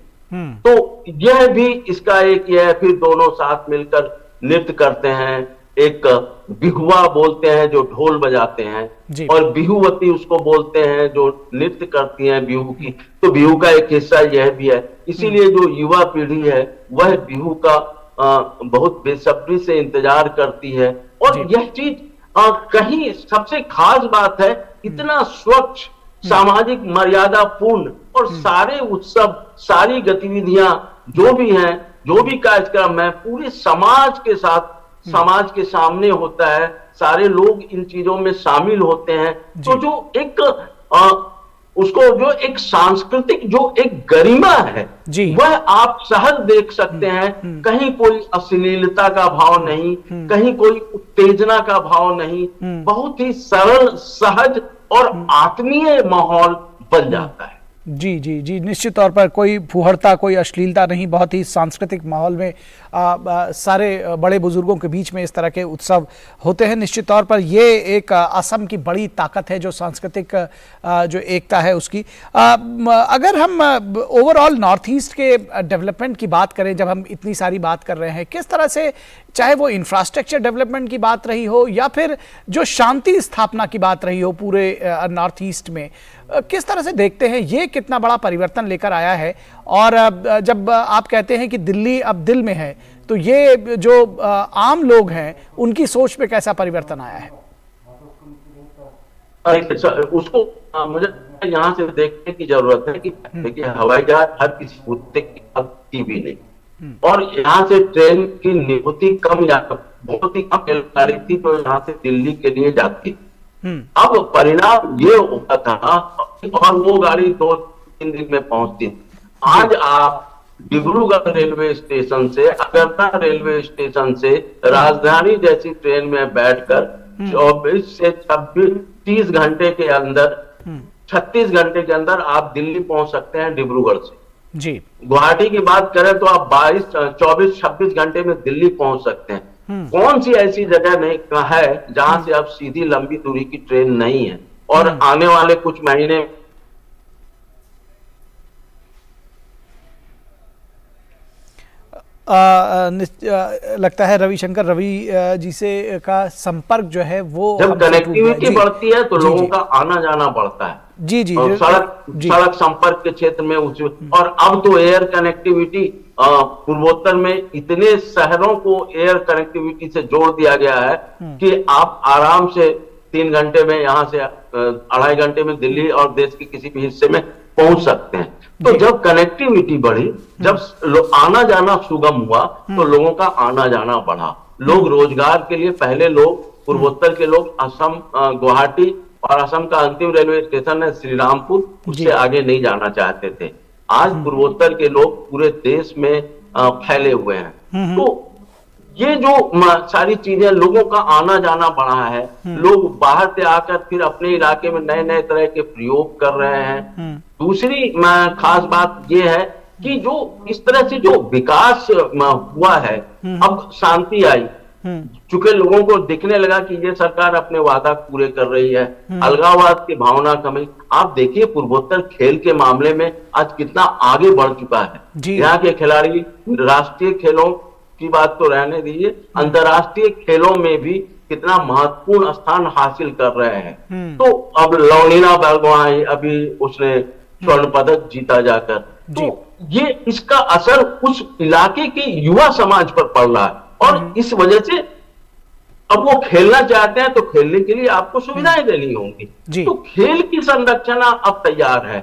तो यह भी इसका एक यह, फिर दोनों साथ मिलकर नृत्य करते हैं, एक बिहुआ बोलते हैं जो ढोल बजाते हैं, और बिहुवती उसको बोलते हैं जो नृत्य करती हैं बिहू की। तो बिहू का एक हिस्सा यह भी है। इसीलिए जो युवा पीढ़ी है वह बिहू का बहुत बेसब्री से इंतजार करती है। और यह चीज कहीं सबसे खास बात है, इतना स्वच्छ, सामाजिक मर्यादा पूर्ण, और सारे उत्सव, सारी गतिविधियां जो भी हैं, जो भी कार्यक्रम है, पूरे समाज के साथ, समाज के सामने होता है, सारे लोग इन चीजों में शामिल होते हैं। तो जो एक उसको जो एक सांस्कृतिक जो एक गरिमा है जी। वह आप सहज देख सकते हैं। कहीं कोई अश्लीलता का भाव नहीं, कहीं कोई उत्तेजना का भाव नहीं, बहुत ही सरल, सहज और आत्मीय माहौल बन जाता है। जी जी जी, निश्चित तौर पर कोई फुहड़ता, कोई अश्लीलता नहीं, बहुत ही सांस्कृतिक माहौल में सारे बड़े बुजुर्गों के बीच में इस तरह के उत्सव होते हैं। निश्चित तौर पर ये एक असम की बड़ी ताकत है, जो सांस्कृतिक जो एकता है उसकी। अगर हम ओवरऑल नॉर्थ ईस्ट के डेवलपमेंट की बात करें, जब हम इतनी सारी बात कर रहे हैं, किस तरह से, चाहे वो इंफ्रास्ट्रक्चर डेवलपमेंट की बात रही हो या फिर जो शांति स्थापना की बात रही हो पूरे नॉर्थ ईस्ट में, किस तरह से देखते हैं ये कितना बड़ा परिवर्तन लेकर आया है? और जब आप कहते हैं कि दिल्ली अब दिल में है, तो ये जो आम लोग हैं उनकी सोच पे कैसा परिवर्तन आया है? उसको मुझे यहाँ से देखने की जरूरत है कि देखिए, हवाई जहाज हर किसी मुद्दे की भी नहीं, और यहाँ से ट्रेन की नियुक्ति कम या बहुत ही कम रेलगाड़ी थी तो यहाँ से दिल्ली के लिए जाती। अब परिणाम ये होता था, और वो गाड़ी 2-3 दिन में पहुंचती। आज आप डिब्रूगढ़ रेलवे स्टेशन से, अगरतला रेलवे स्टेशन से राजधानी जैसी ट्रेन में बैठकर 24 से 30 घंटे के अंदर, 36 घंटे के अंदर आप दिल्ली पहुंच सकते हैं डिब्रूगढ़ से। जी। गुवाहाटी की बात करें तो आप 24 घंटे में दिल्ली पहुंच सकते हैं। कौन सी ऐसी जगह नहीं है जहां से अब सीधी लंबी दूरी की ट्रेन नहीं है? और आने वाले कुछ महीने लगता है रविशंकर रवि जी से का संपर्क जो है वो, जब कनेक्टिविटी बढ़ती है तो लोगों का आना जाना बढ़ता है। जी जी, और सड़क संपर्क के क्षेत्र में और अब तो एयर कनेक्टिविटी, पूर्वोत्तर में इतने शहरों को एयर कनेक्टिविटी से जोड़ दिया गया है कि आप आराम से 3 घंटे में, यहाँ से 2.5 घंटे में दिल्ली और देश के किसी भी हिस्से में पहुंच सकते हैं। तो जब कनेक्टिविटी बढ़ी, जब आना जाना सुगम हुआ, तो लोगों का आना जाना बढ़ा। लोग रोजगार के लिए, पहले लोग पूर्वोत्तर के लोग असम, गुवाहाटी और असम का अंतिम रेलवे स्टेशन है श्रीरामपुर, उससे आगे नहीं जाना चाहते थे। आज पूर्वोत्तर के लोग पूरे देश में फैले हुए हैं। तो ये जो सारी चीजें, लोगों का आना जाना बढ़ा है, लोग बाहर से आकर फिर अपने इलाके में नए नए तरह के प्रयोग कर रहे हैं। दूसरी खास बात ये है कि जो इस तरह से जो विकास हुआ है, अब शांति आई, चूंकि लोगों को दिखने लगा कि ये सरकार अपने वादा पूरे कर रही है, अलगाववाद की भावना कमी। आप देखिए पूर्वोत्तर खेल के मामले में आज कितना आगे बढ़ चुका है। यहाँ के खिलाड़ी राष्ट्रीय खेलों की बात तो रहने दीजिए, अंतर्राष्ट्रीय खेलों में भी कितना महत्वपूर्ण स्थान हासिल कर रहे हैं। तो अब लवलीना बरगोहाई, अभी उसने स्वर्ण पदक जीता जाकर, तो ये इसका असर उस इलाके के युवा समाज पर पड़ रहा है। और इस वजह से अब वो खेलना चाहते हैं तो खेलने के लिए आपको सुविधाएं देनी होंगी। तो खेल की संरचना अब तैयार है।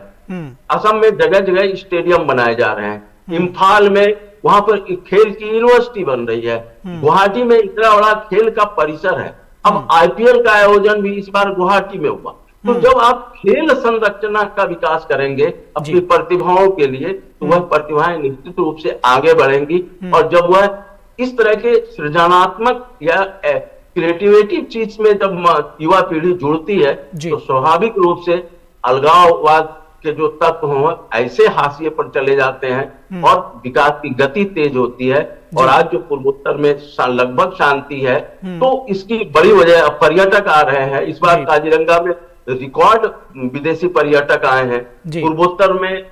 असम में जगह जगह स्टेडियम बनाए जा रहे हैं। इम्फाल में वहां पर खेल की यूनिवर्सिटी बन रही है। गुवाहाटी में इतना बड़ा खेल का परिसर है। अब आईपीएल का आयोजन भी इस बार गुवाहाटी में हुआ। तो जब आप खेल संरचना का विकास करेंगे अपनी प्रतिभाओं के लिए, तो वह प्रतिभाएं निश्चित रूप से आगे बढ़ेंगी। और जब वह इस तरह के सृजनात्मक या क्रिएटिविटी चीज में जब युवा पीढ़ी जुड़ती है, तो स्वाभाविक रूप से अलगाववाद के जो तत्व हों ऐसे हाशिए पर चले जाते हैं और विकास की गति तेज होती है। और आज जो पूर्वोत्तर में लगभग शांति है, तो इसकी बड़ी वजह पर्यटक आ रहे हैं। इस बार काजीरंगा में रिकॉर्ड विदेशी पर्यटक आए हैं। पूर्वोत्तर में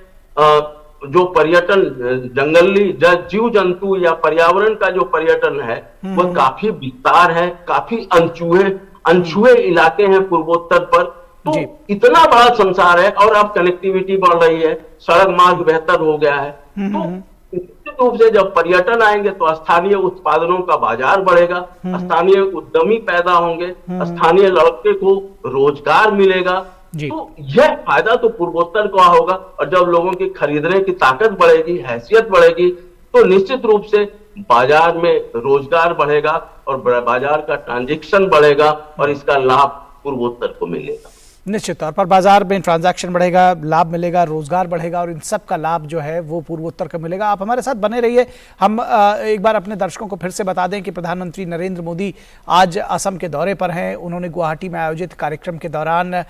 जो पर्यटन, जंगली जीव जंतु या पर्यावरण का जो पर्यटन है वह काफी विस्तार है, काफी अनछुए इलाके हैं पूर्वोत्तर पर। तो इतना बड़ा संसार है और अब कनेक्टिविटी बढ़ रही है, सड़क मार्ग बेहतर हो गया है। तो निश्चित रूप से जब पर्यटन आएंगे तो स्थानीय उत्पादनों का बाजार बढ़ेगा, स्थानीय उद्यमी पैदा होंगे, स्थानीय लड़के को रोजगार मिलेगा। तो यह फायदा तो पूर्वोत्तर को होगा। और जब लोगों की खरीदने की ताकत बढ़ेगी, हैसियत बढ़ेगी, तो निश्चित रूप से बाजार में रोजगार बढ़ेगा और बाजार का ट्रांजैक्शन बढ़ेगा और इसका लाभ पूर्वोत्तर को मिलेगा। निश्चित तौर पर बाजार में ट्रांजैक्शन बढ़ेगा, लाभ मिलेगा, रोजगार बढ़ेगा और इन सब का लाभ जो है वो पूर्वोत्तर को मिलेगा। आप हमारे साथ बने रहिए। हम एक बार अपने दर्शकों को फिर से बता दें कि प्रधानमंत्री नरेंद्र मोदी आज असम के दौरे पर हैं। उन्होंने गुवाहाटी में आयोजित कार्यक्रम के दौरान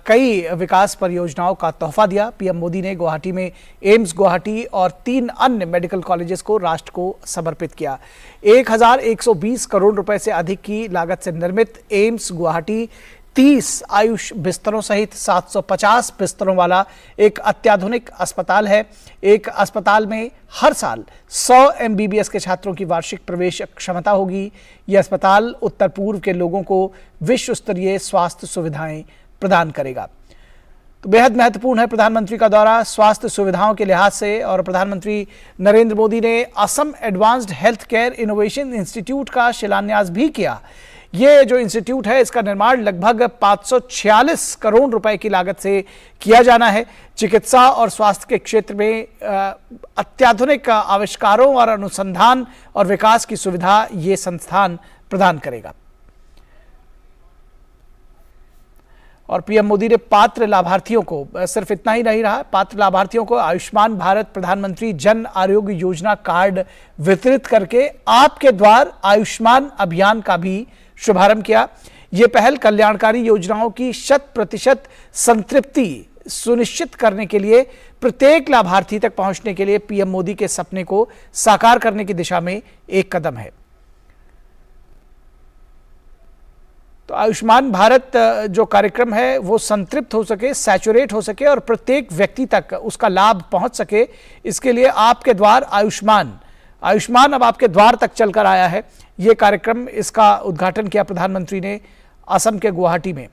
कई विकास परियोजनाओं का तोहफा दिया। पीएम मोदी ने गुवाहाटी में एम्स गुवाहाटी और 3 अन्य मेडिकल कॉलेजेस को राष्ट्र को समर्पित किया। 1120 करोड़ रुपए से अधिक की लागत से निर्मित एम्स गुवाहाटी 30 आयुष बिस्तरों सहित 750 बिस्तरों वाला एक अत्याधुनिक अस्पताल है। एक अस्पताल में हर साल 100 MBBS के छात्रों की वार्षिक प्रवेश क्षमता होगी। यह अस्पताल उत्तर पूर्व के लोगों को विश्व स्तरीय स्वास्थ्य सुविधाएं प्रदान करेगा। तो बेहद महत्वपूर्ण है प्रधानमंत्री का दौरा स्वास्थ्य सुविधाओं के लिहाज से। और प्रधानमंत्री नरेंद्र मोदी ने Assam advanced health care innovation institute का शिलान्यास भी किया। ये जो इंस्टीट्यूट है इसका निर्माण लगभग 546 करोड़ रुपए की लागत से किया जाना है। चिकित्सा और स्वास्थ्य के क्षेत्र में अत्याधुनिक आविष्कारों और अनुसंधान और विकास की सुविधा ये संस्थान प्रदान करेगा। और पीएम मोदी ने पात्र लाभार्थियों को, सिर्फ इतना ही नहीं रहा, पात्र लाभार्थियों को आयुष्मान भारत प्रधानमंत्री जन आरोग्य योजना कार्ड वितरित करके आपके द्वार आयुष्मान अभियान का भी शुभारंभ किया। यह पहल कल्याणकारी योजनाओं की 100% संतृप्ति सुनिश्चित करने के लिए, प्रत्येक लाभार्थी तक पहुंचने के लिए पीएम मोदी के सपने को साकार करने की दिशा में एक कदम है। तो आयुष्मान भारत जो कार्यक्रम है वो संतृप्त हो सके, सैचुरेट हो सके और प्रत्येक व्यक्ति तक उसका लाभ पहुंच सके, इसके लिए आपके द्वार आयुष्मान अब आपके द्वार तक चलकर आया है। ये कार्यक्रम, इसका उद्घाटन किया प्रधानमंत्री ने असम के गुवाहाटी में।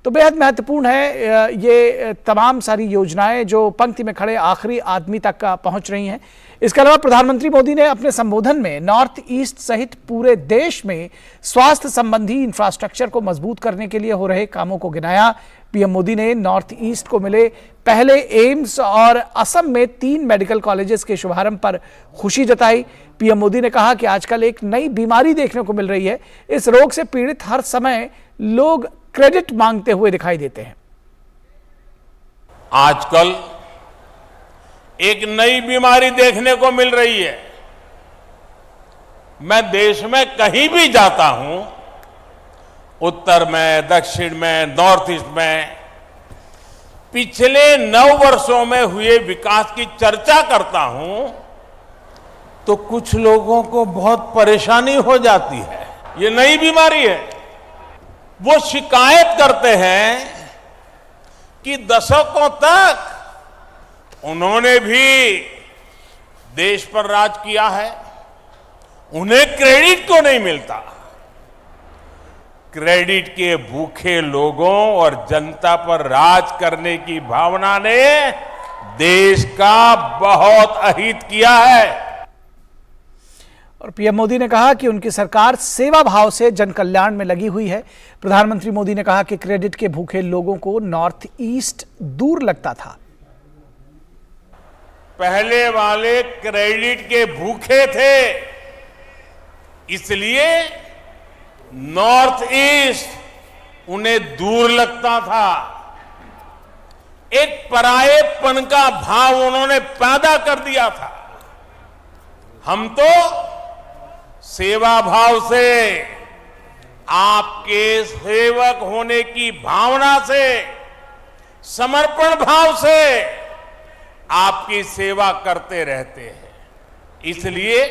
तो बेहद महत्वपूर्ण है ये तमाम सारी योजनाएं जो पंक्ति में खड़े आखिरी आदमी तक पहुंच रही हैं। इसके अलावा प्रधानमंत्री मोदी ने अपने संबोधन में नॉर्थ ईस्ट सहित पूरे देश में स्वास्थ्य संबंधी इंफ्रास्ट्रक्चर को मजबूत करने के लिए हो रहे कामों को गिनाया। पीएम मोदी ने नॉर्थ ईस्ट को मिले पहले एम्स और असम में 3 मेडिकल कॉलेजेस के शुभारंभ पर खुशी जताई। पीएम मोदी ने कहा कि आजकल एक नई बीमारी देखने को मिल रही है। इस रोग से पीड़ित हर समय लोग क्रेडिट मांगते हुए दिखाई देते हैं। आजकल एक नई बीमारी देखने को मिल रही है। मैं देश में कहीं भी जाता हूं, उत्तर में, दक्षिण में, नॉर्थ ईस्ट में, पिछले 9 वर्षों में हुए विकास की चर्चा करता हूं तो कुछ लोगों को बहुत परेशानी हो जाती है। ये नई बीमारी है। वो शिकायत करते हैं कि दशकों तक उन्होंने भी देश पर राज किया है, उन्हें क्रेडिट क्यों नहीं मिलता। क्रेडिट के भूखे लोगों और जनता पर राज करने की भावना ने देश का बहुत अहित किया है। और पीएम मोदी ने कहा कि उनकी सरकार सेवा भाव से जन कल्याण में लगी हुई है। प्रधानमंत्री मोदी ने कहा कि क्रेडिट के भूखे लोगों को नॉर्थ ईस्ट दूर लगता था। पहले वाले क्रेडिट के भूखे थे, इसलिए नॉर्थ ईस्ट उन्हें दूर लगता था। एक परायेपन का भाव उन्होंने पैदा कर दिया था। हम तो सेवा भाव से, आपके सेवक होने की भावना से, समर्पण भाव से आपकी सेवा करते रहते हैं। इसलिए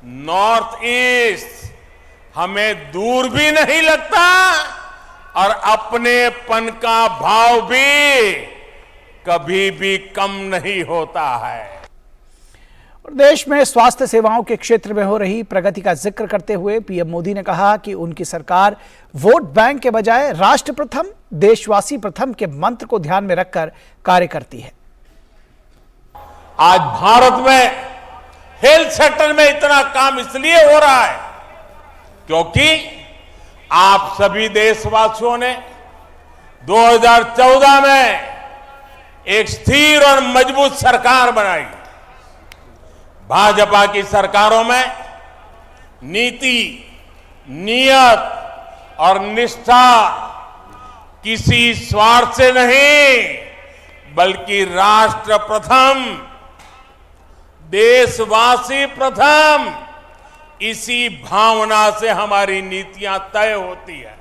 नॉर्थ ईस्ट हमें दूर भी नहीं लगता और अपनेपन का भाव भी कभी भी कम नहीं होता है। और देश में स्वास्थ्य सेवाओं के क्षेत्र में हो रही प्रगति का जिक्र करते हुए पीएम मोदी ने कहा कि उनकी सरकार वोट बैंक के बजाय राष्ट्र प्रथम, देशवासी प्रथम के मंत्र को ध्यान में रखकर कार्य करती है। आज भारत में हेल्थ सेक्टर में इतना काम इसलिए हो रहा है क्योंकि आप सभी देशवासियों ने 2014 में एक स्थिर और मजबूत सरकार बनाई। भाजपा की सरकारों में नीति, नियत और निष्ठा किसी स्वार्थ से नहीं, बल्कि राष्ट्र प्रथम, देशवासी प्रथम, इसी भावना से हमारी नीतियां तय होती है।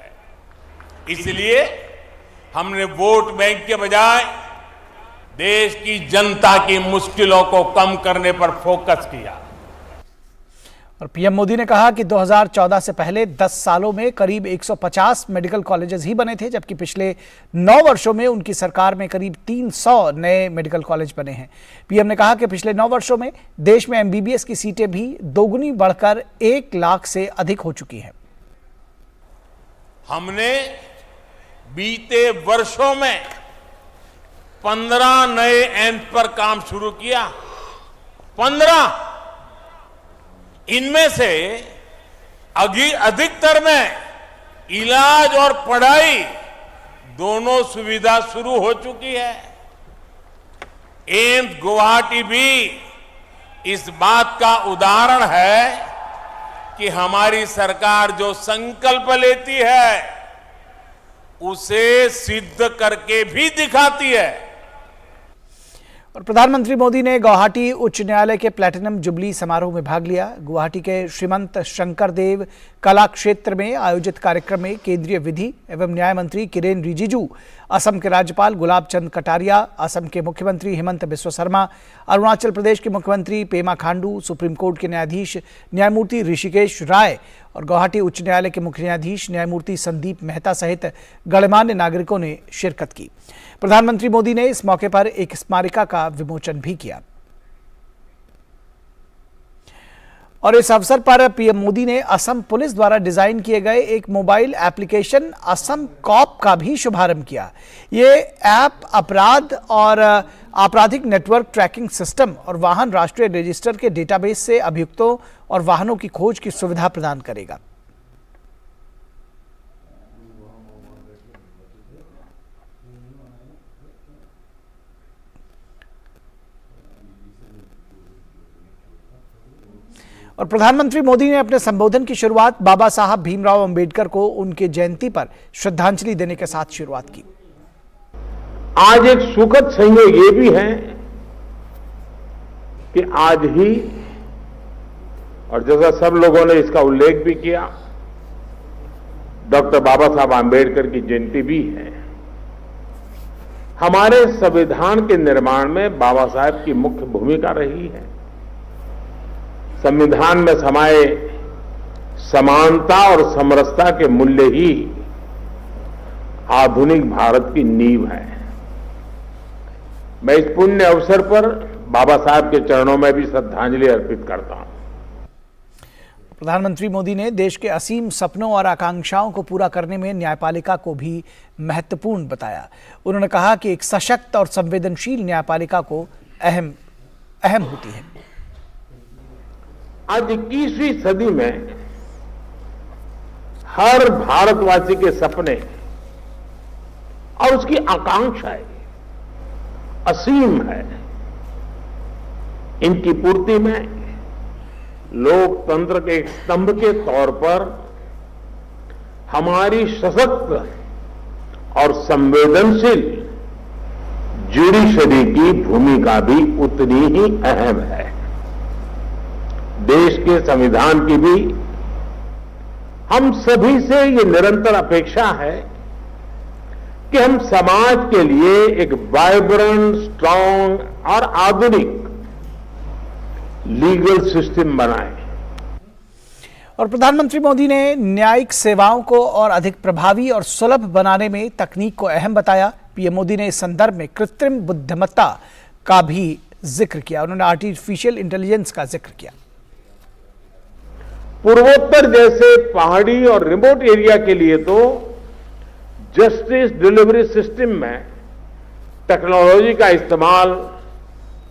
इसलिए हमने वोट बैंक के बजाय देश की जनता की मुश्किलों को कम करने पर फोकस किया। और पीएम मोदी ने कहा कि 2014 से पहले 10 सालों में करीब 150 मेडिकल कॉलेजेस ही बने थे, जबकि पिछले 9 वर्षों में उनकी सरकार में करीब 300 नए मेडिकल कॉलेज बने हैं। पीएम ने कहा कि पिछले 9 वर्षों में देश में एमबीबीएस की सीटें भी दोगुनी बढ़कर 1 लाख से अधिक हो चुकी हैं। हमने बीते वर्षों में 15 नए एम्स पर काम शुरू किया। 15, इनमें से अधिकतर में इलाज और पढ़ाई दोनों सुविधा शुरू हो चुकी है। एम्स गुवाहाटी भी इस बात का उदाहरण है कि हमारी सरकार जो संकल्प लेती है उसे सिद्ध करके भी दिखाती है। और प्रधानमंत्री मोदी ने गुवाहाटी उच्च न्यायालय के प्लैटिनम जुबली समारोह में भाग लिया। गुवाहाटी के श्रीमंत शंकरदेव कला क्षेत्र में आयोजित कार्यक्रम में केंद्रीय विधि एवं न्याय मंत्री किरेन रिजिजू, असम के राज्यपाल गुलाब चंद कटारिया, असम के मुख्यमंत्री हेमंत बिस्वा शर्मा, अरुणाचल प्रदेश के मुख्यमंत्री पेमा खांडू, सुप्रीम कोर्ट के न्यायाधीश न्यायमूर्ति ऋषिकेश राय और गुवाहाटी उच्च न्यायालय के मुख्य न्यायाधीश न्यायमूर्ति संदीप मेहता सहित गणमान्य नागरिकों ने शिरकत की। प्रधानमंत्री मोदी ने इस मौके पर एक स्मारिका का विमोचन भी किया। और इस अवसर पर पीएम मोदी ने असम पुलिस द्वारा डिजाइन किए गए एक मोबाइल एप्लीकेशन असम कॉप का भी शुभारंभ किया। ये ऐप अपराध और आपराधिक नेटवर्क ट्रैकिंग सिस्टम और वाहन राष्ट्रीय रजिस्टर के डेटाबेस से अभियुक्तों और वाहनों की खोज की सुविधा प्रदान करेगा। और प्रधानमंत्री मोदी ने अपने संबोधन की शुरुआत बाबा साहब भीमराव अंबेडकर को उनके जयंती पर श्रद्धांजलि देने के साथ शुरुआत की। आज एक सुखद संयोग ये भी है कि आज ही, और जैसा सब लोगों ने इसका उल्लेख भी किया, डॉक्टर बाबा साहब आंबेडकर की जयंती भी है। हमारे संविधान के निर्माण में बाबा साहब की मुख्य भूमिका रही है। संविधान में समाये समानता और समरसता के मूल्य ही आधुनिक भारत की नींव है। मैं इस पुण्य अवसर पर बाबा साहब के चरणों में भी श्रद्धांजलि अर्पित करता हूं। प्रधानमंत्री मोदी ने देश के असीम सपनों और आकांक्षाओं को पूरा करने में न्यायपालिका को भी महत्वपूर्ण बताया। उन्होंने कहा कि एक सशक्त और संवेदनशील न्यायपालिका को अहम होती है। आज 21वीं सदी में हर भारतवासी के सपने और उसकी आकांक्षाएं असीम है। इनकी पूर्ति में लोकतंत्र के एक स्तंभ के तौर पर हमारी सशक्त और संवेदनशील जुडिशरी की भूमिका भी उतनी ही अहम है। देश के संविधान की भी हम सभी से ये निरंतर अपेक्षा है कि हम समाज के लिए एक वाइब्रेंट, स्ट्रांग और आधुनिक लीगल सिस्टम बनाएं। और प्रधानमंत्री मोदी ने न्यायिक सेवाओं को और अधिक प्रभावी और सुलभ बनाने में तकनीक को अहम बताया। पीएम मोदी ने इस संदर्भ में कृत्रिम बुद्धिमत्ता का भी जिक्र किया। उन्होंने आर्टिफिशियल इंटेलिजेंस का जिक्र किया। पूर्वोत्तर जैसे पहाड़ी और रिमोट एरिया के लिए तो जस्टिस डिलीवरी सिस्टम में टेक्नोलॉजी का इस्तेमाल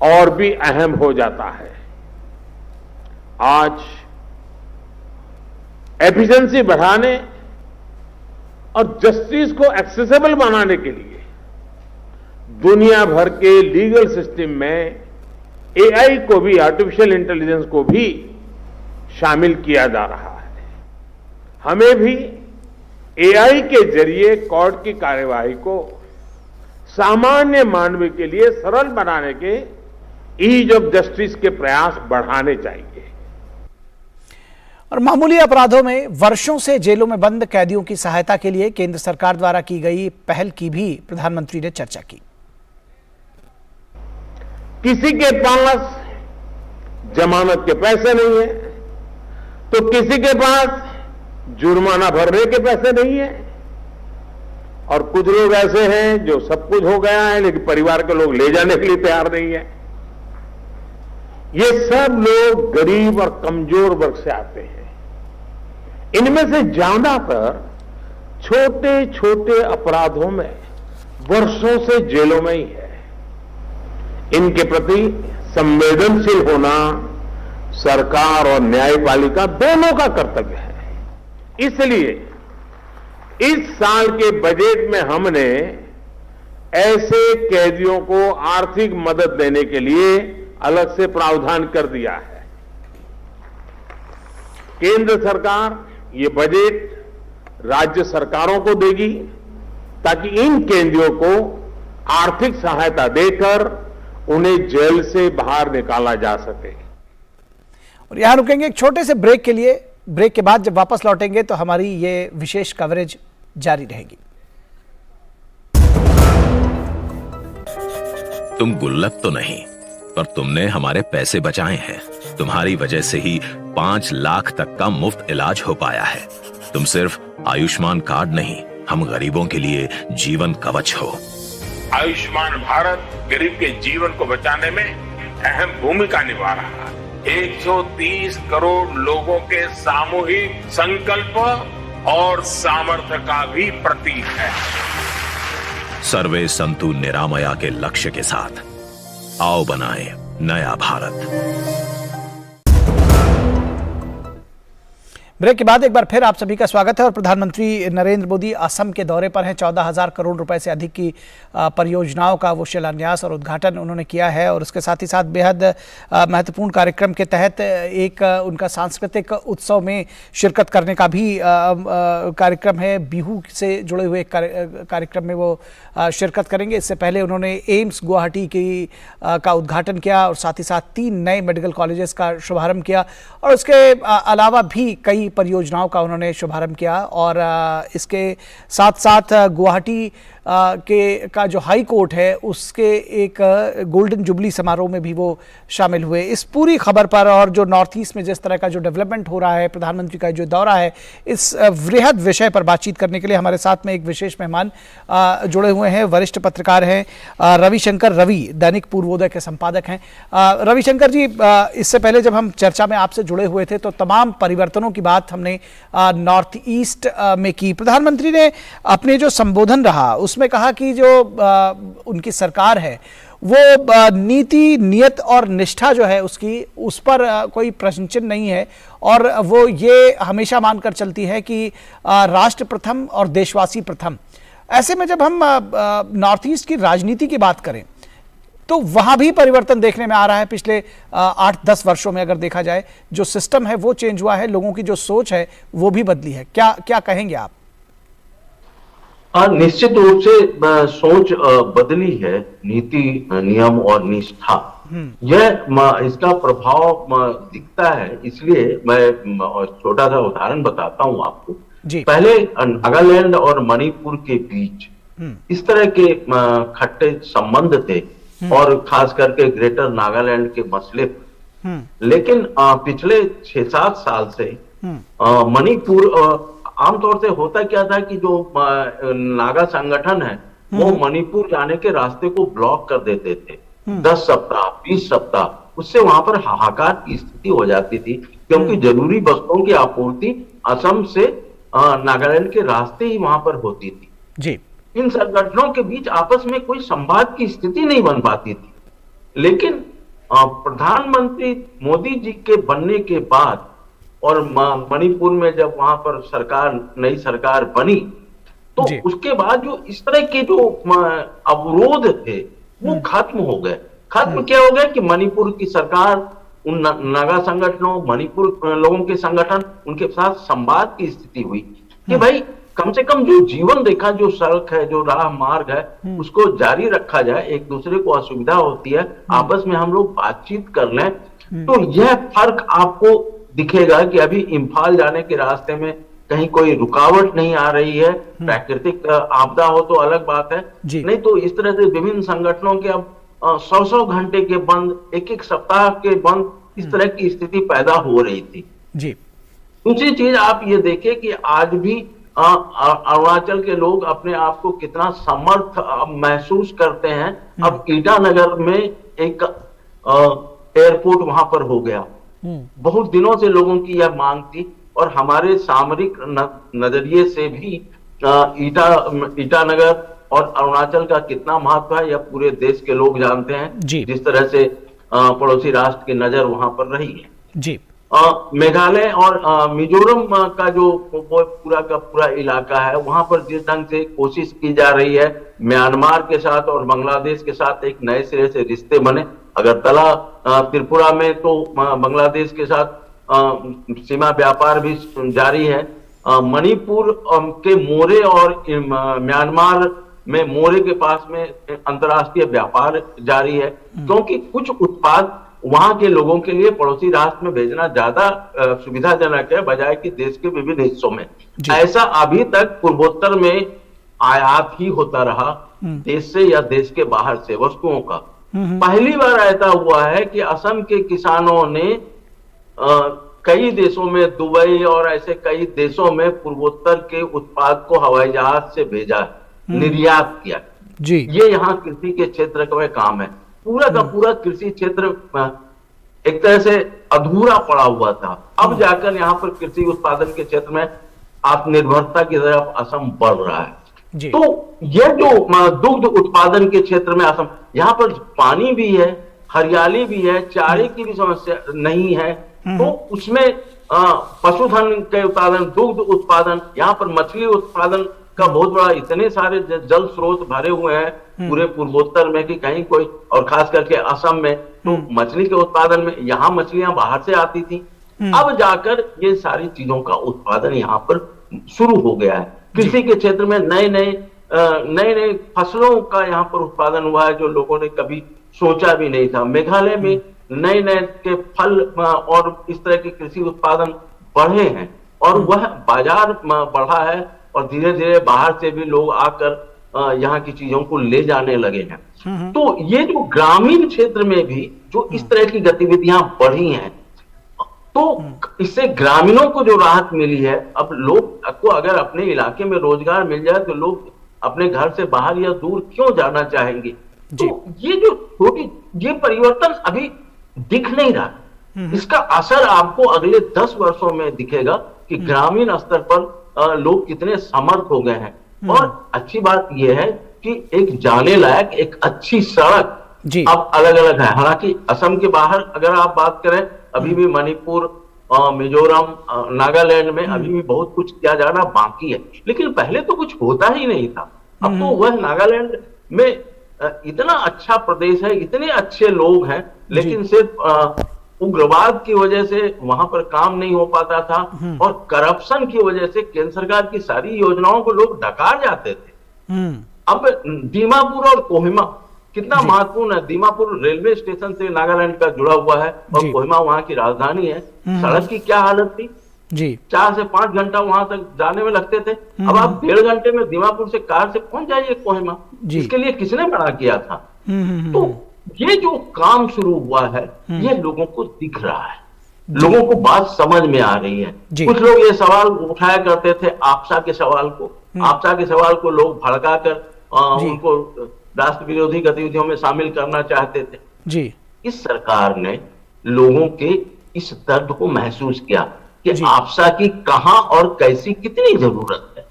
और भी अहम हो जाता है। आज एफिशिएंसी बढ़ाने और जस्टिस को एक्सेसिबल बनाने के लिए दुनिया भर के लीगल सिस्टम में एआई को भी, आर्टिफिशियल इंटेलिजेंस को भी शामिल किया जा रहा है। हमें भी एआई के जरिए कोर्ट की कार्यवाही को सामान्य मानव के लिए सरल बनाने के ईज ऑफ जस्टिस के प्रयास बढ़ाने चाहिए। और मामूली अपराधों में वर्षों से जेलों में बंद कैदियों की सहायता के लिए केंद्र सरकार द्वारा की गई पहल की भी प्रधानमंत्री ने चर्चा की। किसी के पास जमानत के पैसे नहीं है तो किसी के पास जुर्माना भरने के पैसे नहीं है, और कुछ लोग ऐसे हैं जो सब कुछ हो गया है लेकिन परिवार के लोग ले जाने के लिए तैयार नहीं है। ये सब लोग गरीब और कमजोर वर्ग से आते हैं। इनमें से ज्यादातर छोटे छोटे अपराधों में वर्षों से जेलों में ही है। इनके प्रति संवेदनशील होना सरकार और न्यायपालिका दोनों का कर्तव्य है। इसलिए इस साल के बजट में हमने ऐसे कैदियों को आर्थिक मदद देने के लिए अलग से प्रावधान कर दिया है। केंद्र सरकार ये बजट राज्य सरकारों को देगी ताकि इन कैदियों को आर्थिक सहायता देकर उन्हें जेल से बाहर निकाला जा सके। और यहां रुकेंगे एक छोटे से ब्रेक के लिए। ब्रेक के बाद जब वापस लौटेंगे तो हमारी ये विशेष कवरेज जारी रहेगी। तुम गुल्लक तो नहीं, पर तुमने हमारे पैसे बचाए हैं। तुम्हारी वजह से ही 5 लाख तक का मुफ्त इलाज हो पाया है। तुम सिर्फ आयुष्मान कार्ड नहीं, हम गरीबों के लिए जीवन कवच हो। आयुष्मान भारत गरीब के जीवन को बचाने में अहम भूमिका निभा रहा है। 130 करोड़ लोगों के सामूहिक संकल्प और सामर्थ्य का भी प्रतीक है। सर्वे संतु निरामया के लक्ष्य के साथ आओ बनाएं नया भारत। ब्रेक के बाद एक बार फिर आप सभी का स्वागत है। और प्रधानमंत्री नरेंद्र मोदी असम के दौरे पर हैं। 14,000 करोड़ रुपए से अधिक की परियोजनाओं का वो शिलान्यास और उद्घाटन उन्होंने किया है। और उसके साथ ही साथ बेहद महत्वपूर्ण कार्यक्रम के तहत एक उनका सांस्कृतिक उत्सव में शिरकत करने का भी कार्यक्रम है। बिहू से जुड़े हुए कार्यक्रम में वो शिरकत करेंगे। इससे पहले उन्होंने एम्स गुवाहाटी का उद्घाटन किया और साथ ही साथ 3 नए मेडिकल कॉलेजेस का शुभारंभ किया। और उसके अलावा भी कई परियोजनाओं का उन्होंने शुभारंभ किया। और इसके साथ साथ गुवाहाटी का जो हाई कोर्ट है उसके एक गोल्डन जुबली समारोह में भी वो शामिल हुए। इस पूरी खबर पर और जो नॉर्थ ईस्ट में जिस तरह का जो डेवलपमेंट हो रहा है, प्रधानमंत्री का जो दौरा है, इस वृहद विषय पर बातचीत करने के लिए हमारे साथ में एक विशेष मेहमान जुड़े हुए हैं। वरिष्ठ पत्रकार हैं रविशंकर रवि, दैनिक पूर्वोदय के संपादक हैं। रविशंकर जी, इससे पहले जब हम चर्चा में आपसे जुड़े हुए थे तो तमाम परिवर्तनों की बात हमने नॉर्थ ईस्ट में की। प्रधानमंत्री ने अपने जो संबोधन रहा उसमें कहा कि जो उनकी सरकार है वो नीति, नियत और निष्ठा जो है उसकी, उस पर कोई प्रश्न चिन्ह नहीं है। और वो ये हमेशा मानकर चलती है कि राष्ट्र प्रथम और देशवासी प्रथम। ऐसे में जब हम नॉर्थ ईस्ट की राजनीति की बात करें तो वहां भी परिवर्तन देखने में आ रहा है। पिछले 8-10 वर्षों में अगर देखा जाए, जो सिस्टम है वो चेंज हुआ है, लोगों की जो सोच है वो भी बदली है। क्या कहेंगे आप? निश्चित रूप से सोच बदली है। नीति, नियम और निष्ठा, यह इसका प्रभाव दिखता है। इसलिए मैं छोटा सा उदाहरण बताता हूं आपको जी। पहले नागालैंड और मणिपुर के बीच इस तरह के खट्टे संबंध थे और खास करके ग्रेटर नागालैंड के मसले पर। लेकिन पिछले 6-7 साल से मणिपुर, आमतौर से होता क्या था कि जो नागा संगठन है वो मणिपुर जाने के रास्ते को ब्लॉक कर देते थे। 10 सप्ताह 20 सप्ताह उससे वहां पर हाहाकार की स्थिति हो जाती थी, क्योंकि जरूरी वस्तुओं की आपूर्ति असम से नागालैंड के रास्ते ही वहां पर होती थी जी। इन संगठनों के बीच आपस में कोई संवाद की स्थिति नहीं बन पाती थी। लेकिन प्रधानमंत्री मोदी जी के बनने के बाद और मणिपुर में जब वहां पर नई सरकार बनी तो उसके बाद जो इस तरह के जो अवरोध थे वो खत्म हो गए। खत्म क्या हो गया कि मणिपुर की सरकार, उन नागा संगठनों, मणिपुर लोगों के संगठन, उनके साथ संवाद की स्थिति हुई कि भाई कम से कम जो जीवन रेखा, जो सड़क है, जो राह मार्ग है, उसको जारी रखा जाए। एक दूसरे को असुविधा होती है, आपस में हम लोग बातचीत कर लें, तो यह फर्क आपको दिखेगा कि अभी इम्फाल जाने के रास्ते में कहीं कोई रुकावट नहीं आ रही है। प्राकृतिक आपदा हो तो अलग बात है, नहीं तो इस तरह से विभिन्न संगठनों के अब 100 घंटे के बंद, एक सप्ताह के बंद, इस तरह की स्थिति पैदा हो रही थी जी। दूसरी चीज आप ये देखें कि आज भी अरुणाचल के लोग अपने आप को कितना समर्थ महसूस करते हैं। अब ईटानगर में एक एयरपोर्ट वहां पर हो गया, बहुत दिनों से लोगों की यह मांग थी, और हमारे सामरिक नजरिए से भी ईटानगर और अरुणाचल का कितना महत्व है यह पूरे देश के लोग जानते हैं, जिस तरह से पड़ोसी राष्ट्र की नजर वहां पर रही है जी। मेघालय और मिजोरम का जो पूरा का पूरा इलाका है, वहां पर जिस ढंग से कोशिश की जा रही है म्यांमार के साथ और बांग्लादेश के साथ एक नए सिरे से रिश्ते बने। अगरतला त्रिपुरा में तो बांग्लादेश के साथ सीमा व्यापार भी जारी है। मणिपुर के मोरे और म्यांमार में मोरे के पास में अंतर्राष्ट्रीय व्यापार जारी है, क्योंकि कुछ उत्पाद वहां के लोगों के लिए पड़ोसी राष्ट्र में भेजना ज्यादा सुविधाजनक है बजाय कि देश के विभिन्न हिस्सों में। ऐसा अभी तक पूर्वोत्तर में आयात ही होता रहा देश से या देश के बाहर से वस्तुओं का। पहली बार ऐसा हुआ है कि असम के किसानों ने कई देशों में, दुबई और ऐसे कई देशों में पूर्वोत्तर के उत्पाद को हवाई जहाज से भेजा, निर्यात किया जी। ये यहाँ कृषि के क्षेत्र में काम है। पूरा का पूरा कृषि क्षेत्र एक तरह से अधूरा पड़ा हुआ था, अब जाकर यहाँ पर कृषि उत्पादन के क्षेत्र में आत्मनिर्भरता की तरफ असम बढ़ रहा है जी। तो यह जो दुग्ध उत्पादन के क्षेत्र में असम, यहाँ पर पानी भी है, हरियाली भी है, चारे की भी समस्या नहीं है, तो उसमें पशुधन के उत्पादन, दुग्ध उत्पादन, यहाँ पर मछली उत्पादन का बहुत बड़ा, इतने सारे जल स्रोत भरे हुए हैं पूरे पूर्वोत्तर में कि कहीं कोई, और खास करके असम में तो मछली के उत्पादन में यहाँ मछलियां बाहर से आती थी, अब जाकर ये सारी चीजों का उत्पादन यहाँ पर शुरू हो गया है। कृषि के क्षेत्र में नए नए फसलों का यहाँ पर उत्पादन हुआ है जो लोगों ने कभी सोचा भी नहीं था। मेघालय में नए नए के फल और इस तरह के कृषि उत्पादन बढ़े हैं और वह बाजार बढ़ा है, और धीरे धीरे बाहर से भी लोग आकर यहाँ की चीजों को ले जाने लगे हैं। तो ये जो ग्रामीण क्षेत्र में भी जो इस तरह की गतिविधियां बढ़ी हैं, तो इससे ग्रामीणों को जो राहत मिली है, अब लोग को अगर अपने इलाके में रोजगार मिल जाए तो लोग अपने घर से बाहर या दूर क्यों जाना चाहेंगे। तो ये जो ये परिवर्तन अभी दिख नहीं रहा, इसका असर आपको अगले 10 वर्षों में दिखेगा कि ग्रामीण स्तर पर लोग कितने समर्थ हो गए हैं। और अच्छी बात यह है कि एक जाने लायक एक अच्छी सड़क अब अलग अलग है। हालांकि असम के बाहर अगर आप बात करें, अभी भी मणिपुर, मिजोरम, नागालैंड में अभी भी बहुत कुछ किया जाना बाकी है, लेकिन पहले तो कुछ होता ही नहीं था। अब तो वह नागालैंड में इतना अच्छा प्रदेश है, इतने अच्छे लोग हैं, लेकिन सिर्फ उग्रवाद की वजह से वहां पर काम नहीं हो पाता था, और करप्शन की वजह से केंद्र सरकार की सारी योजनाओं को लोग डकार जाते थे। अब दीमापुर और कोहिमा कितना महत्वपूर्ण है। दीमापुर रेलवे स्टेशन से नागालैंड का जुड़ा हुआ है और कोहिमा वहां की राजधानी है। सड़क की क्या हालत थी जी, 4 से 5 घंटा वहां तक जाने में लगते थे। अब आप 1.5 घंटे में दीमापुर से कार से पहुंच जाइए कोहिमा। इसके लिए किसने मना किया था? तो ये जो काम शुरू हुआ है ये लोगों को दिख रहा है, लोगों को बात समझ में आ रही है। कुछ लोग ये सवाल उठाया करते थे आपसा के सवाल को, आपसा के सवाल को लोग भड़काकर उनको राष्ट्र विरोधी गतिविधियों में शामिल करना चाहते थे जी। इस सरकार ने लोगों के इस दर्द को महसूस किया कि आपसा की कहां और कैसी कितनी जरूरत है।